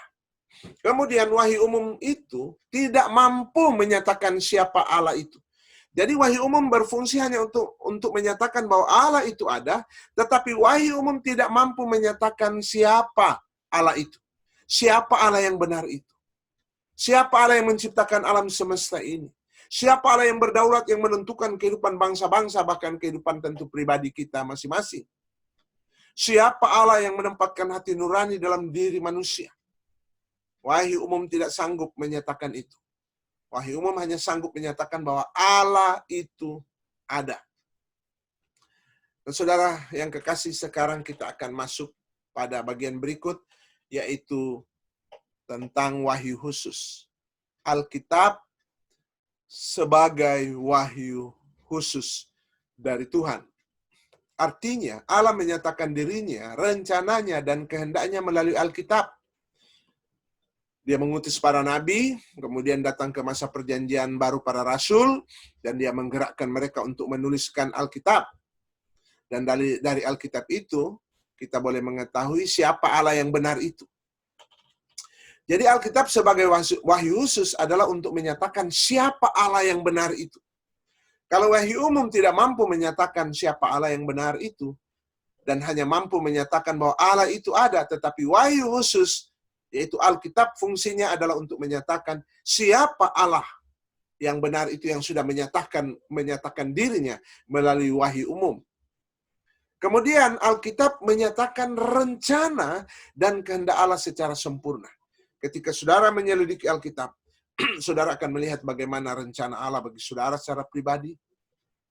Speaker 1: Kemudian wahyu umum itu tidak mampu menyatakan siapa Allah itu. Jadi wahyu umum berfungsi hanya untuk menyatakan bahwa Allah itu ada, tetapi wahyu umum tidak mampu menyatakan siapa Allah itu. Siapa Allah yang benar itu. Siapa Allah yang menciptakan alam semesta ini. Siapa Allah yang berdaulat, yang menentukan kehidupan bangsa-bangsa, bahkan kehidupan tentu pribadi kita masing-masing. Siapa Allah yang menempatkan hati nurani dalam diri manusia. Wahyu umum tidak sanggup menyatakan itu. Wahyu umum hanya sanggup menyatakan bahwa Allah itu ada. Dan saudara yang kekasih, sekarang kita akan masuk pada bagian berikut, yaitu tentang wahyu khusus. Alkitab sebagai wahyu khusus dari Tuhan. Artinya, Allah menyatakan dirinya, rencananya, dan kehendaknya melalui Alkitab. Dia mengutus para nabi, kemudian datang ke masa perjanjian baru para rasul, dan dia menggerakkan mereka untuk menuliskan Alkitab. Dan dari Alkitab itu, kita boleh mengetahui siapa Allah yang benar itu. Jadi Alkitab sebagai wahyu khusus adalah untuk menyatakan siapa Allah yang benar itu. Kalau wahyu umum tidak mampu menyatakan siapa Allah yang benar itu, dan hanya mampu menyatakan bahwa Allah itu ada, tetapi wahyu khusus, yaitu Alkitab, fungsinya adalah untuk menyatakan siapa Allah yang benar itu, yang sudah menyatakan dirinya melalui wahyu umum. Kemudian Alkitab menyatakan rencana dan kehendak Allah secara sempurna. Ketika saudara menyelidiki Alkitab, saudara akan melihat bagaimana rencana Allah bagi saudara secara pribadi,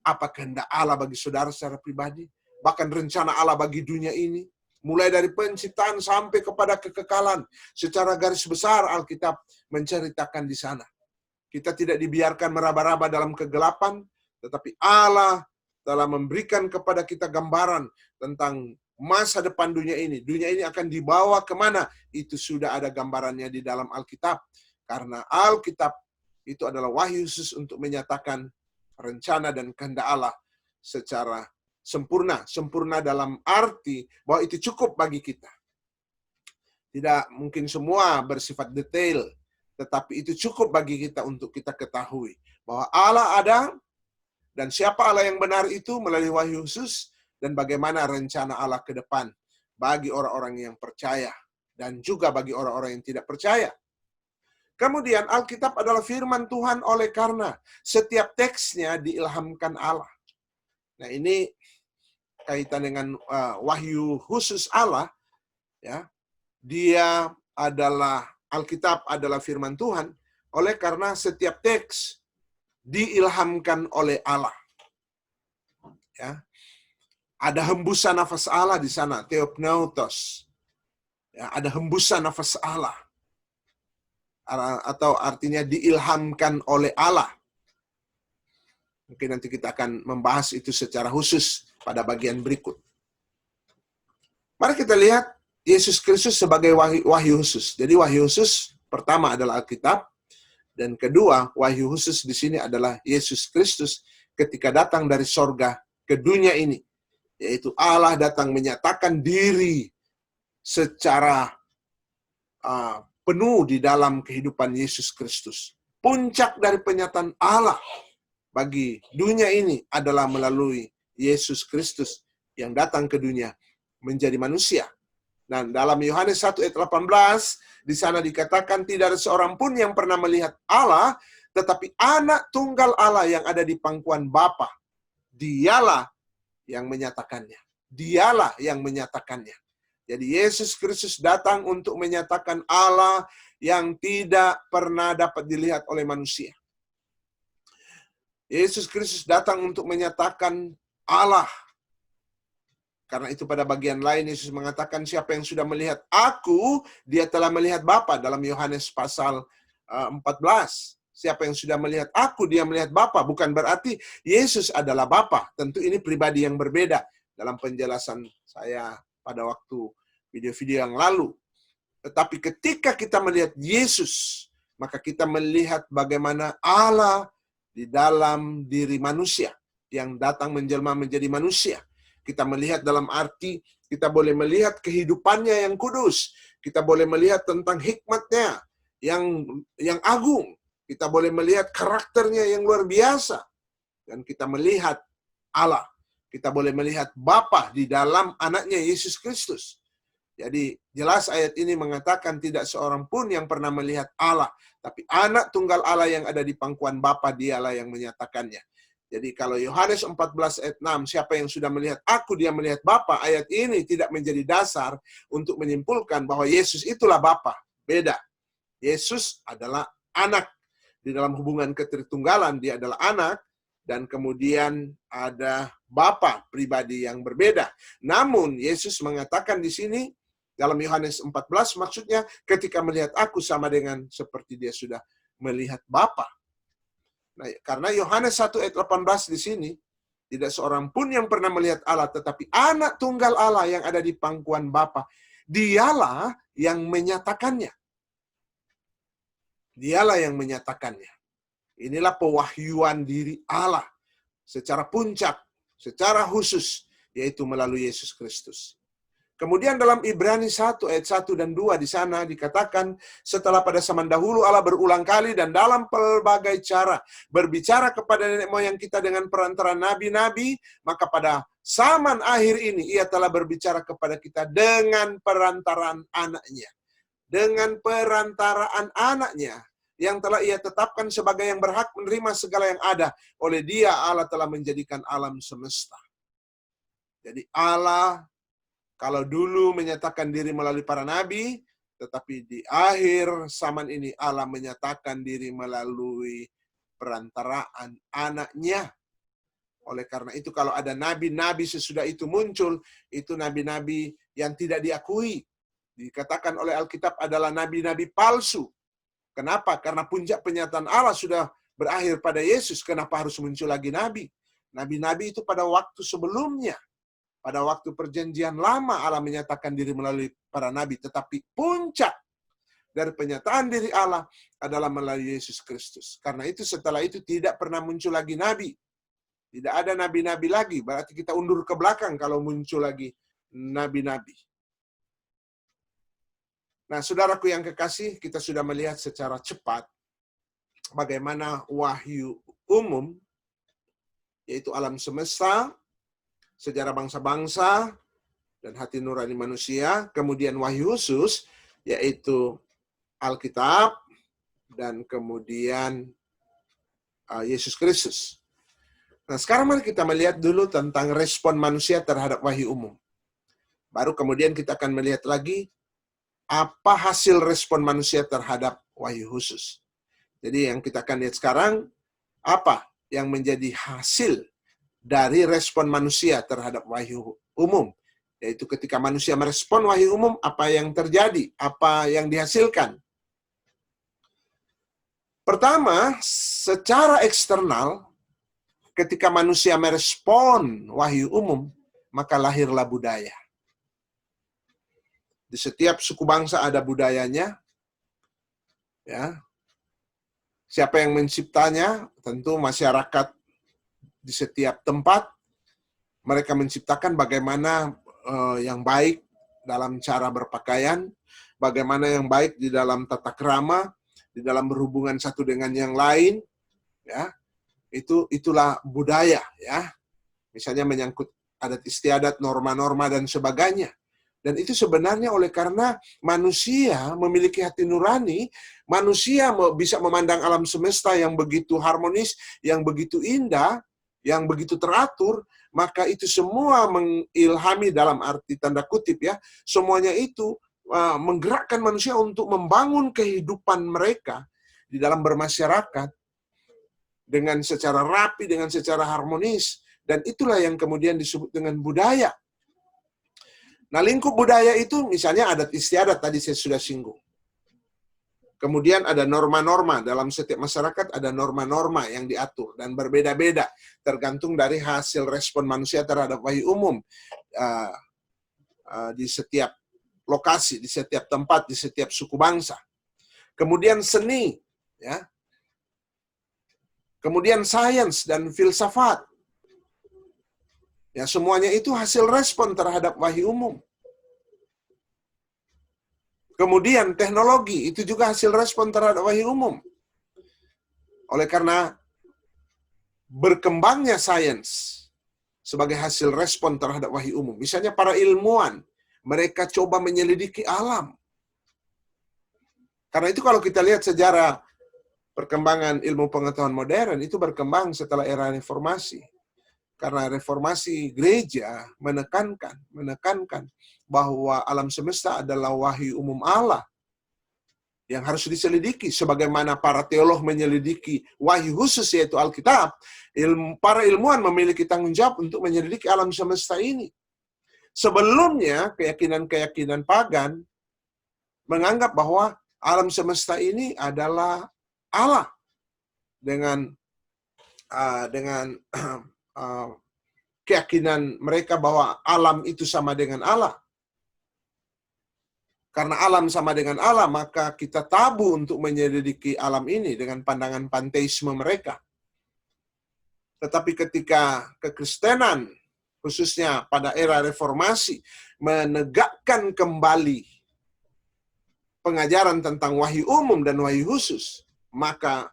Speaker 1: apa kehendak Allah bagi saudara secara pribadi, bahkan rencana Allah bagi dunia ini, mulai dari penciptaan sampai kepada kekekalan. Secara garis besar Alkitab menceritakan di sana. Kita tidak dibiarkan meraba-raba dalam kegelapan, tetapi Allah telah memberikan kepada kita gambaran tentang masa depan dunia ini. Dunia ini akan dibawa kemana? Itu sudah ada gambarannya di dalam Alkitab. Karena Alkitab itu adalah wahyu khusus untuk menyatakan rencana dan kehendak Allah secara sempurna. Sempurna dalam arti bahwa itu cukup bagi kita. Tidak mungkin semua bersifat detail, tetapi itu cukup bagi kita untuk kita ketahui bahwa Allah ada, dan siapa Allah yang benar itu melalui wahyu khusus, dan bagaimana rencana Allah ke depan bagi orang-orang yang percaya dan juga bagi orang-orang yang tidak percaya. Kemudian Alkitab adalah firman Tuhan oleh karena setiap teksnya diilhamkan Allah. Nah, ini kaitan dengan wahyu khusus Allah, ya. Dia adalah, Alkitab adalah firman Tuhan oleh karena setiap teks diilhamkan oleh Allah. Ya. Ada hembusan nafas Allah di sana, theopneutos. Ya, ada hembusan nafas Allah. Atau artinya diilhamkan oleh Allah. Mungkin nanti kita akan membahas itu secara khusus pada bagian berikut. Mari kita lihat Yesus Kristus sebagai wahyu khusus. Jadi wahyu khusus pertama adalah Alkitab, dan kedua wahyu khusus di sini adalah Yesus Kristus ketika datang dari sorga ke dunia ini. Yaitu Allah datang menyatakan diri secara penuh di dalam kehidupan Yesus Kristus. Puncak dari penyataan Allah bagi dunia ini adalah melalui Yesus Kristus yang datang ke dunia menjadi manusia. Dan dalam Yohanes 1 ayat 18, di sana dikatakan tidak ada seorang pun yang pernah melihat Allah, tetapi anak tunggal Allah yang ada di pangkuan Bapa, dialah yang menyatakannya. Dialah yang menyatakannya. Jadi Yesus Kristus datang untuk menyatakan Allah yang tidak pernah dapat dilihat oleh manusia. Yesus Kristus datang untuk menyatakan Allah. Karena itu pada bagian lain Yesus mengatakan siapa yang sudah melihat aku, dia telah melihat Bapa dalam Yohanes pasal 14. Siapa yang sudah melihat aku, dia melihat Bapa. Bukan berarti Yesus adalah Bapa. Tentu ini pribadi yang berbeda dalam penjelasan saya pada waktu video-video yang lalu. Tetapi ketika kita melihat Yesus, maka kita melihat bagaimana Allah di dalam diri manusia yang datang menjelma menjadi manusia. Kita melihat dalam arti kita boleh melihat kehidupannya yang kudus. Kita boleh melihat tentang hikmatnya yang agung. Kita boleh melihat karakternya yang luar biasa. Dan kita melihat Allah. Kita boleh melihat Bapa di dalam anaknya Yesus Kristus. Jadi jelas ayat ini mengatakan tidak seorang pun yang pernah melihat Allah. Tapi anak tunggal Allah yang ada di pangkuan Bapa, dialah yang menyatakannya. Jadi kalau Yohanes 14 ayat 6, siapa yang sudah melihat aku, dia melihat Bapa, ayat ini tidak menjadi dasar untuk menyimpulkan bahwa Yesus itulah Bapa. Beda. Yesus adalah anak. Di dalam hubungan ketritunggalan, dia adalah anak, dan kemudian ada Bapa pribadi yang berbeda. Namun, Yesus mengatakan di sini, dalam Yohanes 14, maksudnya ketika melihat aku sama dengan seperti dia sudah melihat Bapa. Nah, karena Yohanes 1 ayat 18 di sini, tidak seorang pun yang pernah melihat Allah, tetapi anak tunggal Allah yang ada di pangkuan Bapa, dialah yang menyatakannya. Dialah yang menyatakannya. Inilah pewahyuan diri Allah secara puncak, secara khusus, yaitu melalui Yesus Kristus. Kemudian dalam Ibrani 1 ayat 1 dan 2 di sana dikatakan setelah pada zaman dahulu Allah berulang kali dan dalam pelbagai cara berbicara kepada nenek moyang kita dengan perantaraan nabi-nabi, maka pada zaman akhir ini ia telah berbicara kepada kita dengan perantaraan anaknya. Dengan perantaraan anaknya yang telah ia tetapkan sebagai yang berhak menerima segala yang ada. Oleh dia Allah telah menjadikan alam semesta. Jadi Allah kalau dulu menyatakan diri melalui para nabi, tetapi di akhir zaman ini Allah menyatakan diri melalui perantaraan anaknya. Oleh karena itu kalau ada nabi-nabi sesudah itu muncul, itu nabi-nabi yang tidak diakui. Dikatakan oleh Alkitab adalah nabi-nabi palsu. Kenapa? Karena puncak penyataan Allah sudah berakhir pada Yesus. Kenapa harus muncul lagi nabi? Nabi-nabi itu pada waktu sebelumnya. Pada waktu perjanjian lama Allah menyatakan diri melalui para nabi. Tetapi puncak dari penyataan diri Allah adalah melalui Yesus Kristus. Karena itu setelah itu tidak pernah muncul lagi nabi. Tidak ada nabi-nabi lagi. Berarti kita undur ke belakang kalau muncul lagi nabi-nabi. Nah, saudaraku yang kekasih, kita sudah melihat secara cepat bagaimana wahyu umum, yaitu alam semesta, sejarah bangsa-bangsa, dan hati nurani manusia. Kemudian wahyu khusus, yaitu Alkitab, dan kemudian Yesus Kristus. Nah, sekarang mari kita melihat dulu tentang respon manusia terhadap wahyu umum. Baru kemudian kita akan melihat lagi apa hasil respon manusia terhadap wahyu khusus. Jadi yang kita akan lihat sekarang, apa yang menjadi hasil dari respon manusia terhadap wahyu umum. Yaitu ketika manusia merespon wahyu umum, apa yang terjadi, apa yang dihasilkan. Pertama, secara eksternal, ketika manusia merespon wahyu umum, maka lahirlah budaya. Di setiap suku bangsa ada budayanya. Ya. Siapa yang menciptanya? Tentu masyarakat di setiap tempat. Mereka menciptakan bagaimana yang baik dalam cara berpakaian, bagaimana yang baik di dalam tata krama, di dalam berhubungan satu dengan yang lain. Ya. Itulah budaya, ya. Misalnya menyangkut adat istiadat, norma-norma dan sebagainya. Dan itu sebenarnya oleh karena manusia memiliki hati nurani, manusia bisa memandang alam semesta yang begitu harmonis, yang begitu indah, yang begitu teratur, maka itu semua mengilhami dalam arti tanda kutip ya, semuanya itu menggerakkan manusia untuk membangun kehidupan mereka di dalam bermasyarakat dengan secara rapi, dengan secara harmonis. Dan itulah yang kemudian disebut dengan budaya. Nah, lingkup budaya itu misalnya adat istiadat, tadi saya sudah singgung. Kemudian ada norma-norma, dalam setiap masyarakat ada norma-norma yang diatur dan berbeda-beda tergantung dari hasil respon manusia terhadap wahyu umum di setiap lokasi, di setiap tempat, di setiap suku bangsa. Kemudian seni, ya. Kemudian sains dan filsafat. Ya, semuanya itu hasil respon terhadap wahyu umum. Kemudian teknologi, itu juga hasil respon terhadap wahyu umum. Oleh karena berkembangnya sains sebagai hasil respon terhadap wahyu umum. Misalnya para ilmuwan, mereka coba menyelidiki alam. Karena itu kalau kita lihat sejarah perkembangan ilmu pengetahuan modern, itu berkembang setelah era reformasi. Karena reformasi gereja menekankan bahwa alam semesta adalah wahyu umum Allah yang harus diselidiki. Sebagaimana para teolog menyelidiki wahyu khusus yaitu Alkitab, para ilmuwan memiliki tanggung jawab untuk menyelidiki alam semesta ini. Sebelumnya, keyakinan-keyakinan pagan menganggap bahwa alam semesta ini adalah Allah dengan keyakinan mereka bahwa alam itu sama dengan Allah. Karena alam sama dengan Allah, maka kita tabu untuk menyelidiki alam ini dengan pandangan panteisme mereka. Tetapi ketika kekristenan, khususnya pada era reformasi, menegakkan kembali pengajaran tentang wahyu umum dan wahyu khusus, maka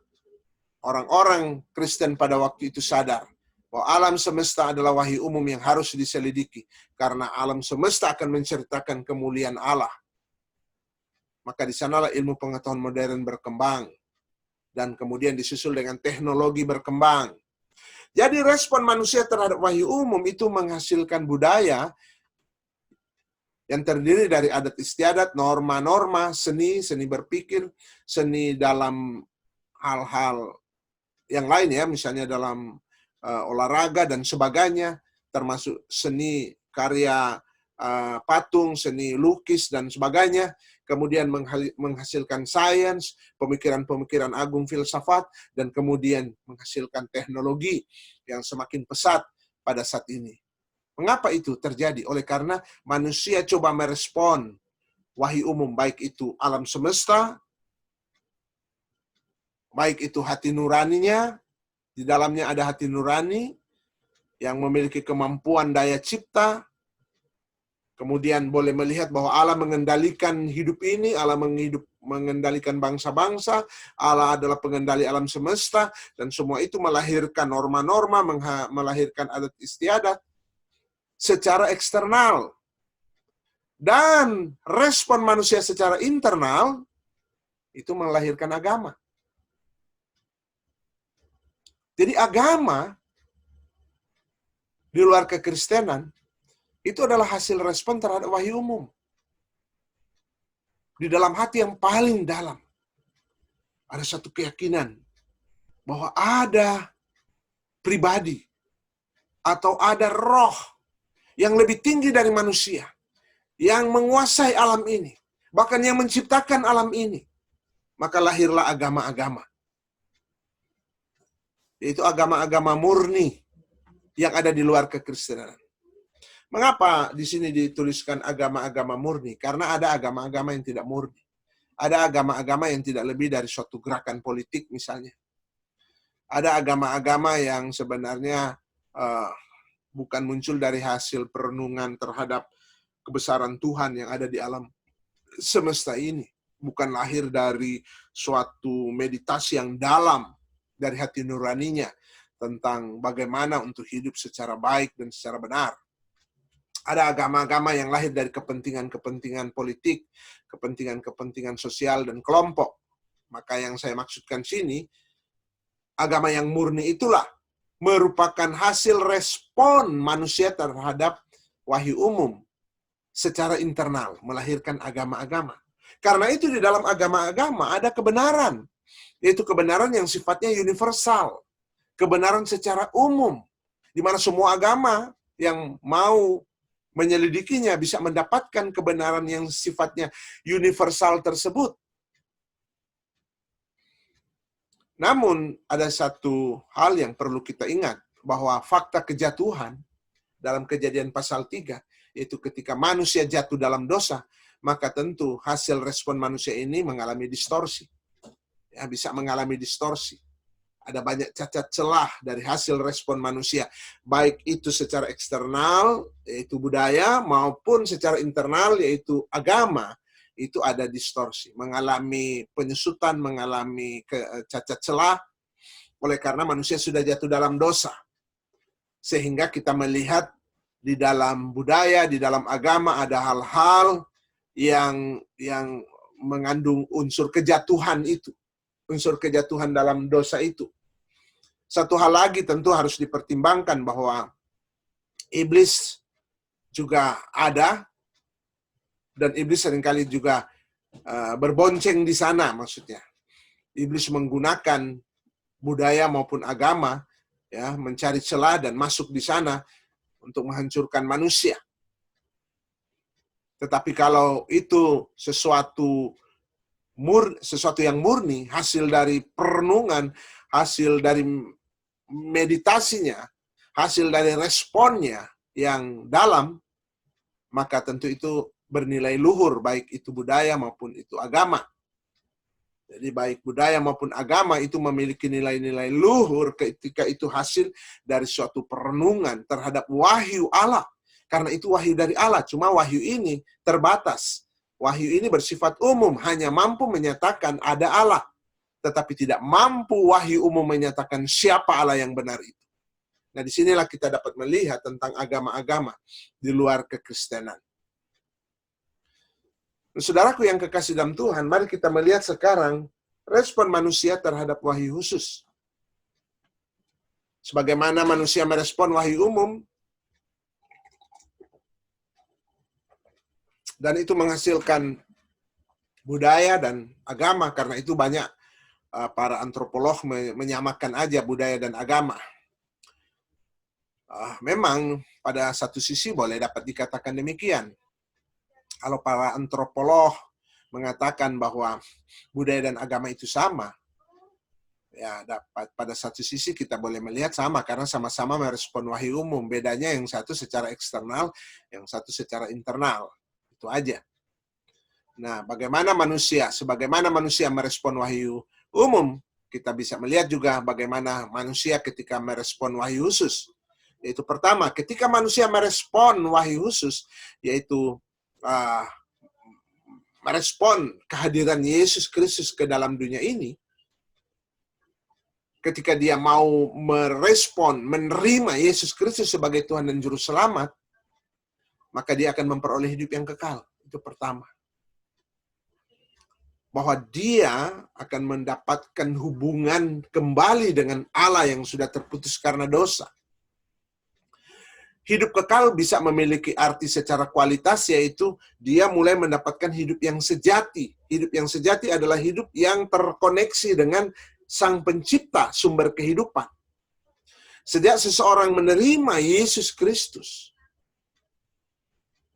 Speaker 1: orang-orang Kristen pada waktu itu sadar bahwa alam semesta adalah wahyu umum yang harus diselidiki. Karena alam semesta akan menceritakan kemuliaan Allah. Maka di sanalah ilmu pengetahuan modern berkembang. Dan kemudian disusul dengan teknologi berkembang. Jadi respon manusia terhadap wahyu umum itu menghasilkan budaya yang terdiri dari adat istiadat, norma-norma, seni berpikir, seni dalam hal-hal yang lain ya, misalnya dalam olahraga dan sebagainya, termasuk seni karya patung, seni lukis dan sebagainya. Kemudian menghasilkan sains, pemikiran-pemikiran agung filsafat, dan kemudian menghasilkan teknologi yang semakin pesat pada saat ini. Mengapa itu terjadi? Oleh karena manusia coba merespon wahyu umum, baik itu alam semesta, baik itu hati nuraninya, di dalamnya ada hati nurani yang memiliki kemampuan daya cipta, kemudian boleh melihat bahwa Allah mengendalikan hidup ini, Allah mengendalikan bangsa-bangsa, Allah adalah pengendali alam semesta, dan semua itu melahirkan norma-norma, melahirkan adat istiadat secara eksternal. Dan respon manusia secara internal, itu melahirkan agama. Jadi agama di luar kekristenan, itu adalah hasil respon terhadap wahyu umum. Di dalam hati yang paling dalam, ada satu keyakinan bahwa ada pribadi atau ada roh yang lebih tinggi dari manusia, yang menguasai alam ini, bahkan yang menciptakan alam ini. Maka lahirlah agama-agama. Yaitu agama-agama murni yang ada di luar kekristenan. Mengapa di sini dituliskan agama-agama murni? Karena ada agama-agama yang tidak murni. Ada agama-agama yang tidak lebih dari suatu gerakan politik misalnya. Ada agama-agama yang sebenarnya bukan muncul dari hasil perenungan terhadap kebesaran Tuhan yang ada di alam semesta ini. Bukan lahir dari suatu meditasi yang dalam dari hati nuraninya tentang bagaimana untuk hidup secara baik dan secara benar. Ada agama-agama yang lahir dari kepentingan-kepentingan politik, kepentingan-kepentingan sosial dan kelompok. Maka yang saya maksudkan sini, agama yang murni itulah merupakan hasil respon manusia terhadap wahyu umum secara internal, melahirkan agama-agama. Karena itu di dalam agama-agama ada kebenaran, yaitu kebenaran yang sifatnya universal. kebenaran secara umum, di mana semua agama yang mau menyelidikinya bisa mendapatkan kebenaran yang sifatnya universal tersebut. Namun, ada satu hal yang perlu kita ingat, bahwa fakta kejatuhan dalam Kejadian pasal 3, yaitu ketika manusia jatuh dalam dosa, maka tentu hasil respon manusia ini mengalami distorsi. Ya, bisa mengalami distorsi. Ada banyak cacat celah dari hasil respon manusia, baik itu secara eksternal, yaitu budaya, maupun secara internal, yaitu agama. Itu ada distorsi, mengalami penyusutan, mengalami cacat celah, oleh karena manusia sudah jatuh dalam dosa. Sehingga kita melihat di dalam budaya, di dalam agama ada hal-hal yang mengandung unsur kejatuhan itu, unsur kejatuhan dalam dosa itu. Satu hal lagi tentu harus dipertimbangkan, bahwa iblis juga ada, dan iblis seringkali juga berbonceng di sana. Maksudnya, iblis menggunakan budaya maupun agama, ya, mencari celah dan masuk di sana untuk menghancurkan manusia. Tetapi kalau itu sesuatu yang murni, hasil dari perenungan, hasil dari meditasinya, hasil dari responnya yang dalam, maka tentu itu bernilai luhur, baik itu budaya maupun itu agama. Jadi baik budaya maupun agama itu memiliki nilai-nilai luhur ketika itu hasil dari suatu perenungan terhadap wahyu Allah. Karena itu wahyu dari Allah, cuma wahyu ini terbatas. Wahyu ini bersifat umum, hanya mampu menyatakan ada Allah, tetapi tidak mampu wahyu umum menyatakan siapa Allah yang benar itu. Nah, disinilah kita dapat melihat tentang agama-agama di luar kekristenan. Saudaraku yang kekasih dalam Tuhan, mari kita melihat sekarang respon manusia terhadap wahyu khusus. Sebagaimana manusia merespon wahyu umum, dan itu menghasilkan budaya dan agama, karena itu banyak para antropolog menyamakan aja budaya dan agama. Memang pada satu sisi boleh dapat dikatakan demikian. Kalau para antropolog mengatakan bahwa budaya dan agama itu sama, ya dapat pada satu sisi kita boleh melihat sama, karena sama-sama merespon wahyu umum. Bedanya yang satu secara eksternal, yang satu secara internal. Itu aja. Nah, sebagaimana manusia merespon wahyu umum, kita bisa melihat juga bagaimana manusia ketika merespon wahyu khusus. Yaitu pertama, ketika manusia merespon wahyu khusus, yaitu merespon kehadiran Yesus Kristus ke dalam dunia ini, ketika dia mau merespon, menerima Yesus Kristus sebagai Tuhan dan Juru Selamat, maka dia akan memperoleh hidup yang kekal. Itu pertama. Bahwa dia akan mendapatkan hubungan kembali dengan Allah yang sudah terputus karena dosa. Hidup kekal bisa memiliki arti secara kualitas, yaitu dia mulai mendapatkan hidup yang sejati. Hidup yang sejati adalah hidup yang terkoneksi dengan Sang Pencipta, sumber kehidupan. Sejak seseorang menerima Yesus Kristus,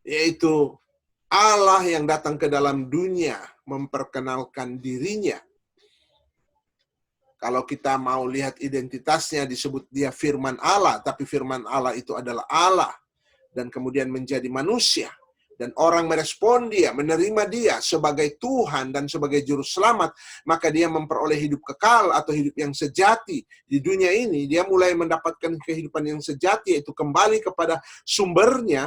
Speaker 1: yaitu Allah yang datang ke dalam dunia, memperkenalkan dirinya. Kalau kita mau lihat identitasnya, disebut dia firman Allah, tapi firman Allah itu adalah Allah, dan kemudian menjadi manusia. Dan orang merespon dia, menerima dia sebagai Tuhan dan sebagai Juru Selamat, maka dia memperoleh hidup kekal atau hidup yang sejati. Di dunia ini, dia mulai mendapatkan kehidupan yang sejati, yaitu kembali kepada sumbernya,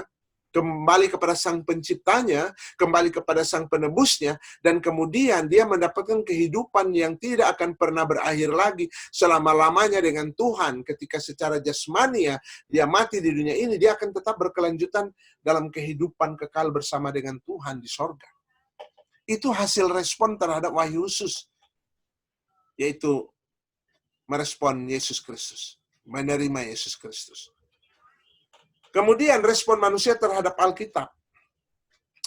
Speaker 1: kembali kepada Sang Penciptanya, kembali kepada Sang Penebusnya, dan kemudian dia mendapatkan kehidupan yang tidak akan pernah berakhir lagi selama-lamanya dengan Tuhan. Ketika secara jasmania dia mati di dunia ini, dia akan tetap berkelanjutan dalam kehidupan kekal bersama dengan Tuhan di sorga. Itu hasil respon terhadap wahyu khusus, yaitu merespon Yesus Kristus, menerima Yesus Kristus. Kemudian respon manusia terhadap Alkitab.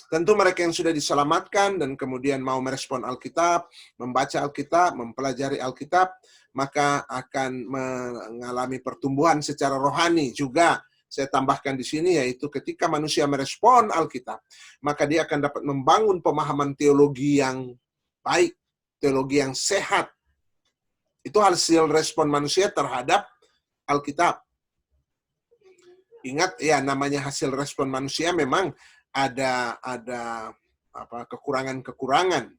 Speaker 1: Tentu mereka yang sudah diselamatkan dan kemudian mau merespon Alkitab, membaca Alkitab, mempelajari Alkitab, maka akan mengalami pertumbuhan secara rohani juga. Saya tambahkan di sini, yaitu ketika manusia merespon Alkitab, maka dia akan dapat membangun pemahaman teologi yang baik, teologi yang sehat. Itu hasil respon manusia terhadap Alkitab. Ingat ya, namanya hasil respon manusia memang ada kekurangan-kekurangan.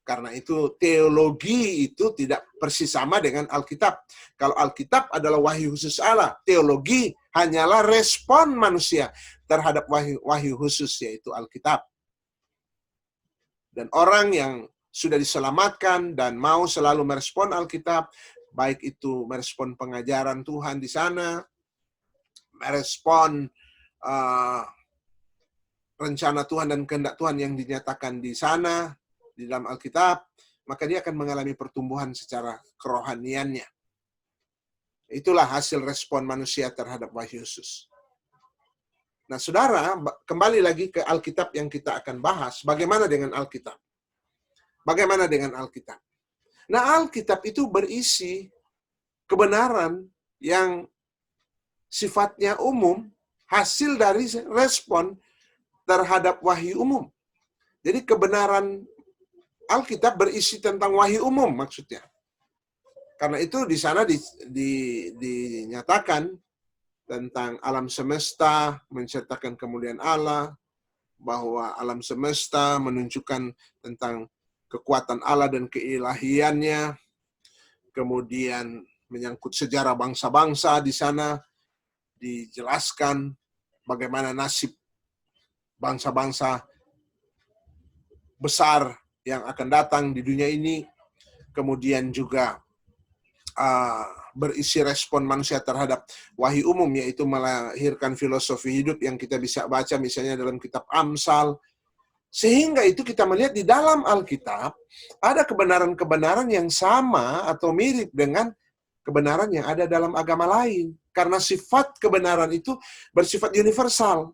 Speaker 1: Karena itu teologi itu tidak persis sama dengan Alkitab. Kalau Alkitab adalah wahyu khusus Allah, teologi hanyalah respon manusia terhadap wahyu khusus, yaitu Alkitab. Dan orang yang sudah diselamatkan dan mau selalu merespon Alkitab, baik itu merespon pengajaran Tuhan di sana, merespon rencana Tuhan dan kehendak Tuhan yang dinyatakan di sana, di dalam Alkitab, maka dia akan mengalami pertumbuhan secara kerohaniannya. Itulah hasil respon manusia terhadap wahyu khusus. Nah, saudara, kembali lagi ke Alkitab yang kita akan bahas. Bagaimana dengan Alkitab? Bagaimana dengan Alkitab? Nah, Alkitab itu berisi kebenaran yang sifatnya umum, hasil dari respon terhadap wahyu umum. Jadi kebenaran Alkitab berisi tentang wahyu umum maksudnya. Karena itu di sana dinyatakan tentang alam semesta, menceritakan kemuliaan Allah, bahwa alam semesta menunjukkan tentang kekuatan Allah dan keilahiannya, kemudian menyangkut sejarah bangsa-bangsa di sana, dijelaskan bagaimana nasib bangsa-bangsa besar yang akan datang di dunia ini, kemudian juga berisi respon manusia terhadap wahyu umum, yaitu melahirkan filosofi hidup yang kita bisa baca misalnya dalam kitab Amsal. Sehingga itu kita melihat di dalam Alkitab ada kebenaran-kebenaran yang sama atau mirip dengan kebenaran yang ada dalam agama lain. Karena sifat kebenaran itu bersifat universal.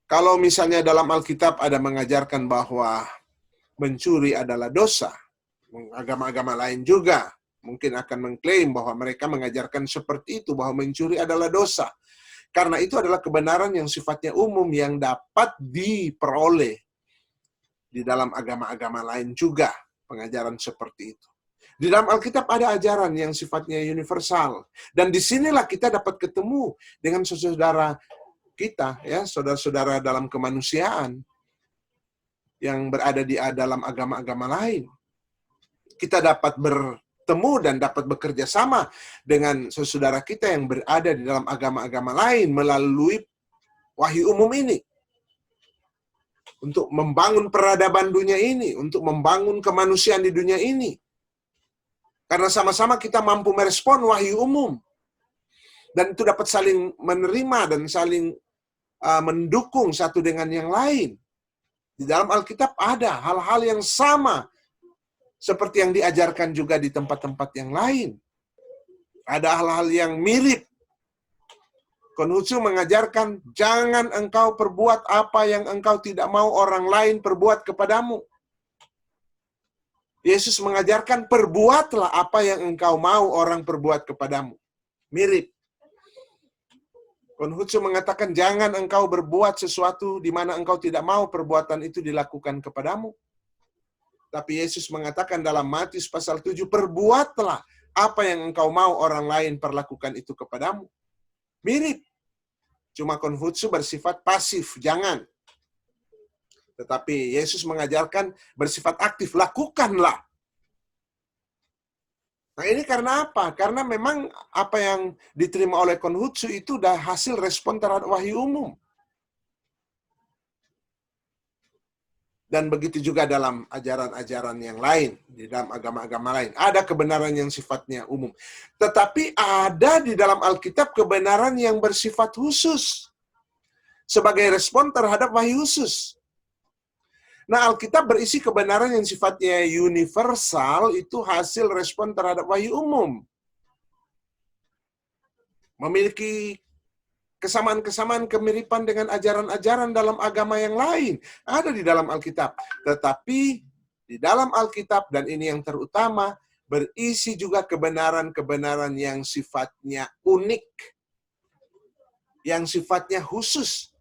Speaker 1: Kalau misalnya dalam Alkitab ada mengajarkan bahwa mencuri adalah dosa, agama-agama lain juga mungkin akan mengklaim bahwa mereka mengajarkan seperti itu, bahwa mencuri adalah dosa. Karena itu adalah kebenaran yang sifatnya umum yang dapat diperoleh di dalam agama-agama lain juga, pengajaran seperti itu. Di dalam Alkitab ada ajaran yang sifatnya universal. Dan disinilah kita dapat ketemu dengan saudara kita, ya, saudara-saudara dalam kemanusiaan yang berada di dalam agama-agama lain. Kita dapat bertemu dan dapat bekerja sama dengan saudara kita yang berada di dalam agama-agama lain melalui wahyu umum ini. Untuk membangun peradaban dunia ini, untuk membangun kemanusiaan di dunia ini. Karena sama-sama kita mampu merespon wahyu umum. Dan itu dapat saling menerima dan saling mendukung satu dengan yang lain. Di dalam Alkitab ada hal-hal yang sama seperti yang diajarkan juga di tempat-tempat yang lain. Ada hal-hal yang mirip. Konfutsi mengajarkan, jangan engkau perbuat apa yang engkau tidak mau orang lain perbuat kepadamu. Yesus mengajarkan, perbuatlah apa yang engkau mau orang perbuat kepadamu. Mirip. Konfutsi mengatakan, jangan engkau berbuat sesuatu di mana engkau tidak mau perbuatan itu dilakukan kepadamu. Tapi Yesus mengatakan dalam Matius pasal 7, perbuatlah apa yang engkau mau orang lain perlakukan itu kepadamu. Mirip. Cuma Konfutsi bersifat pasif, jangan. Tetapi Yesus mengajarkan bersifat aktif, lakukanlah. Nah, ini karena apa? Karena memang apa yang diterima oleh Konfutsi itu dah hasil respon terhadap wahyu umum. Dan begitu juga dalam ajaran-ajaran yang lain, di dalam agama-agama lain. Ada kebenaran yang sifatnya umum. Tetapi ada di dalam Alkitab kebenaran yang bersifat khusus. Sebagai respon terhadap wahyu khusus. Nah, Alkitab berisi kebenaran yang sifatnya universal, itu hasil respon terhadap wahyu umum. Memiliki kesamaan-kesamaan, kemiripan dengan ajaran-ajaran dalam agama yang lain. Ada di dalam Alkitab. Tetapi di dalam Alkitab, dan ini yang terutama, berisi juga kebenaran-kebenaran yang sifatnya unik, yang sifatnya khusus.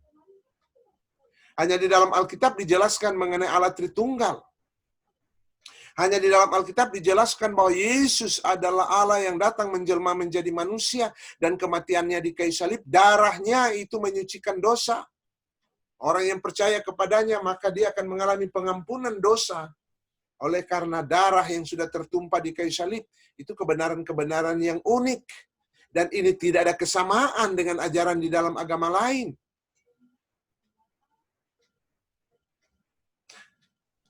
Speaker 1: Hanya di dalam Alkitab dijelaskan mengenai Allah Tritunggal. Hanya di dalam Alkitab dijelaskan bahwa Yesus adalah Allah yang datang menjelma menjadi manusia, dan kematiannya di kayu salib, darahnya itu menyucikan dosa. Orang yang percaya kepadanya, maka dia akan mengalami pengampunan dosa. Oleh karena darah yang sudah tertumpah di kayu salib, itu kebenaran-kebenaran yang unik. Dan ini tidak ada kesamaan dengan ajaran di dalam agama lain.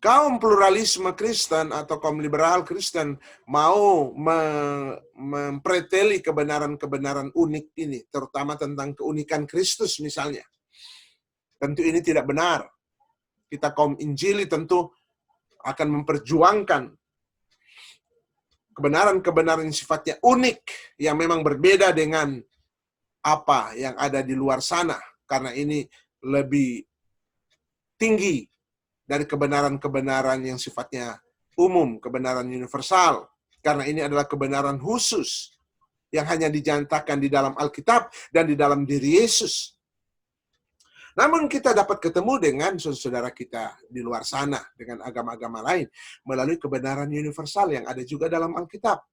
Speaker 1: Kaum pluralisme Kristen atau kaum liberal Kristen mau mempreteli kebenaran-kebenaran unik ini, terutama tentang keunikan Kristus misalnya. Tentu ini tidak benar. Kita kaum Injili tentu akan memperjuangkan kebenaran-kebenaran yang sifatnya unik, yang memang berbeda dengan apa yang ada di luar sana, karena ini lebih tinggi dari kebenaran-kebenaran yang sifatnya umum, kebenaran universal. Karena ini adalah kebenaran khusus yang hanya dinyatakan di dalam Alkitab dan di dalam diri Yesus. Namun kita dapat ketemu dengan saudara kita di luar sana, dengan agama-agama lain, melalui kebenaran universal yang ada juga dalam Alkitab.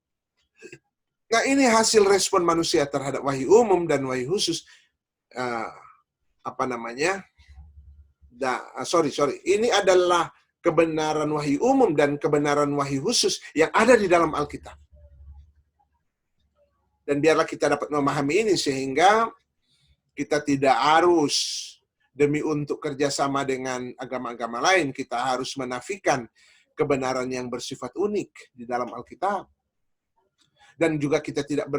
Speaker 1: Nah, ini hasil respon manusia terhadap wahyu umum dan wahyu khusus. Ini adalah kebenaran wahyu umum dan kebenaran wahyu khusus yang ada di dalam Alkitab. Dan biarlah kita dapat memahami ini sehingga kita tidak harus demi untuk kerjasama dengan agama-agama lain, kita harus menafikan kebenaran yang bersifat unik di dalam Alkitab. Dan juga kita tidak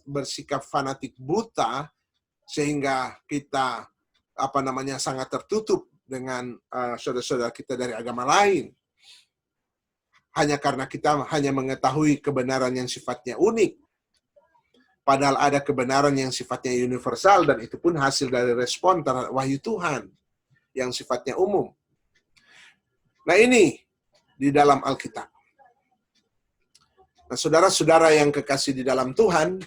Speaker 1: bersikap fanatik buta sehingga kita sangat tertutup dengan saudara-saudara kita dari agama lain. Hanya karena kita hanya mengetahui kebenaran yang sifatnya unik. Padahal ada kebenaran yang sifatnya universal, dan itu pun hasil dari respon terhadap wahyu Tuhan yang sifatnya umum. Nah, ini di dalam Alkitab. Nah, saudara-saudara yang kekasih di dalam Tuhan,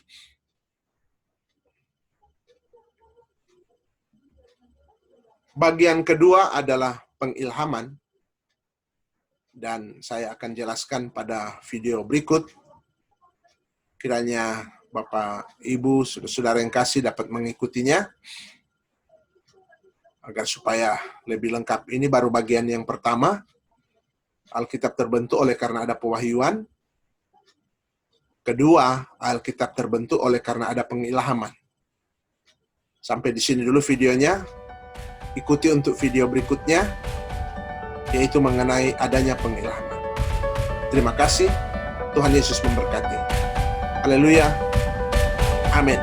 Speaker 1: bagian kedua adalah pengilhaman, dan saya akan jelaskan pada video berikut. Kiranya Bapak, Ibu, saudara yang kasih dapat mengikutinya, agar supaya lebih lengkap. Ini baru bagian yang pertama. Alkitab terbentuk oleh karena ada pewahyuan. Kedua, Alkitab terbentuk oleh karena ada pengilhaman. Sampai di sini dulu videonya. Ikuti untuk video berikutnya, yaitu mengenai adanya pengilhaman. Terima kasih. Tuhan Yesus memberkati. Haleluya. Amin.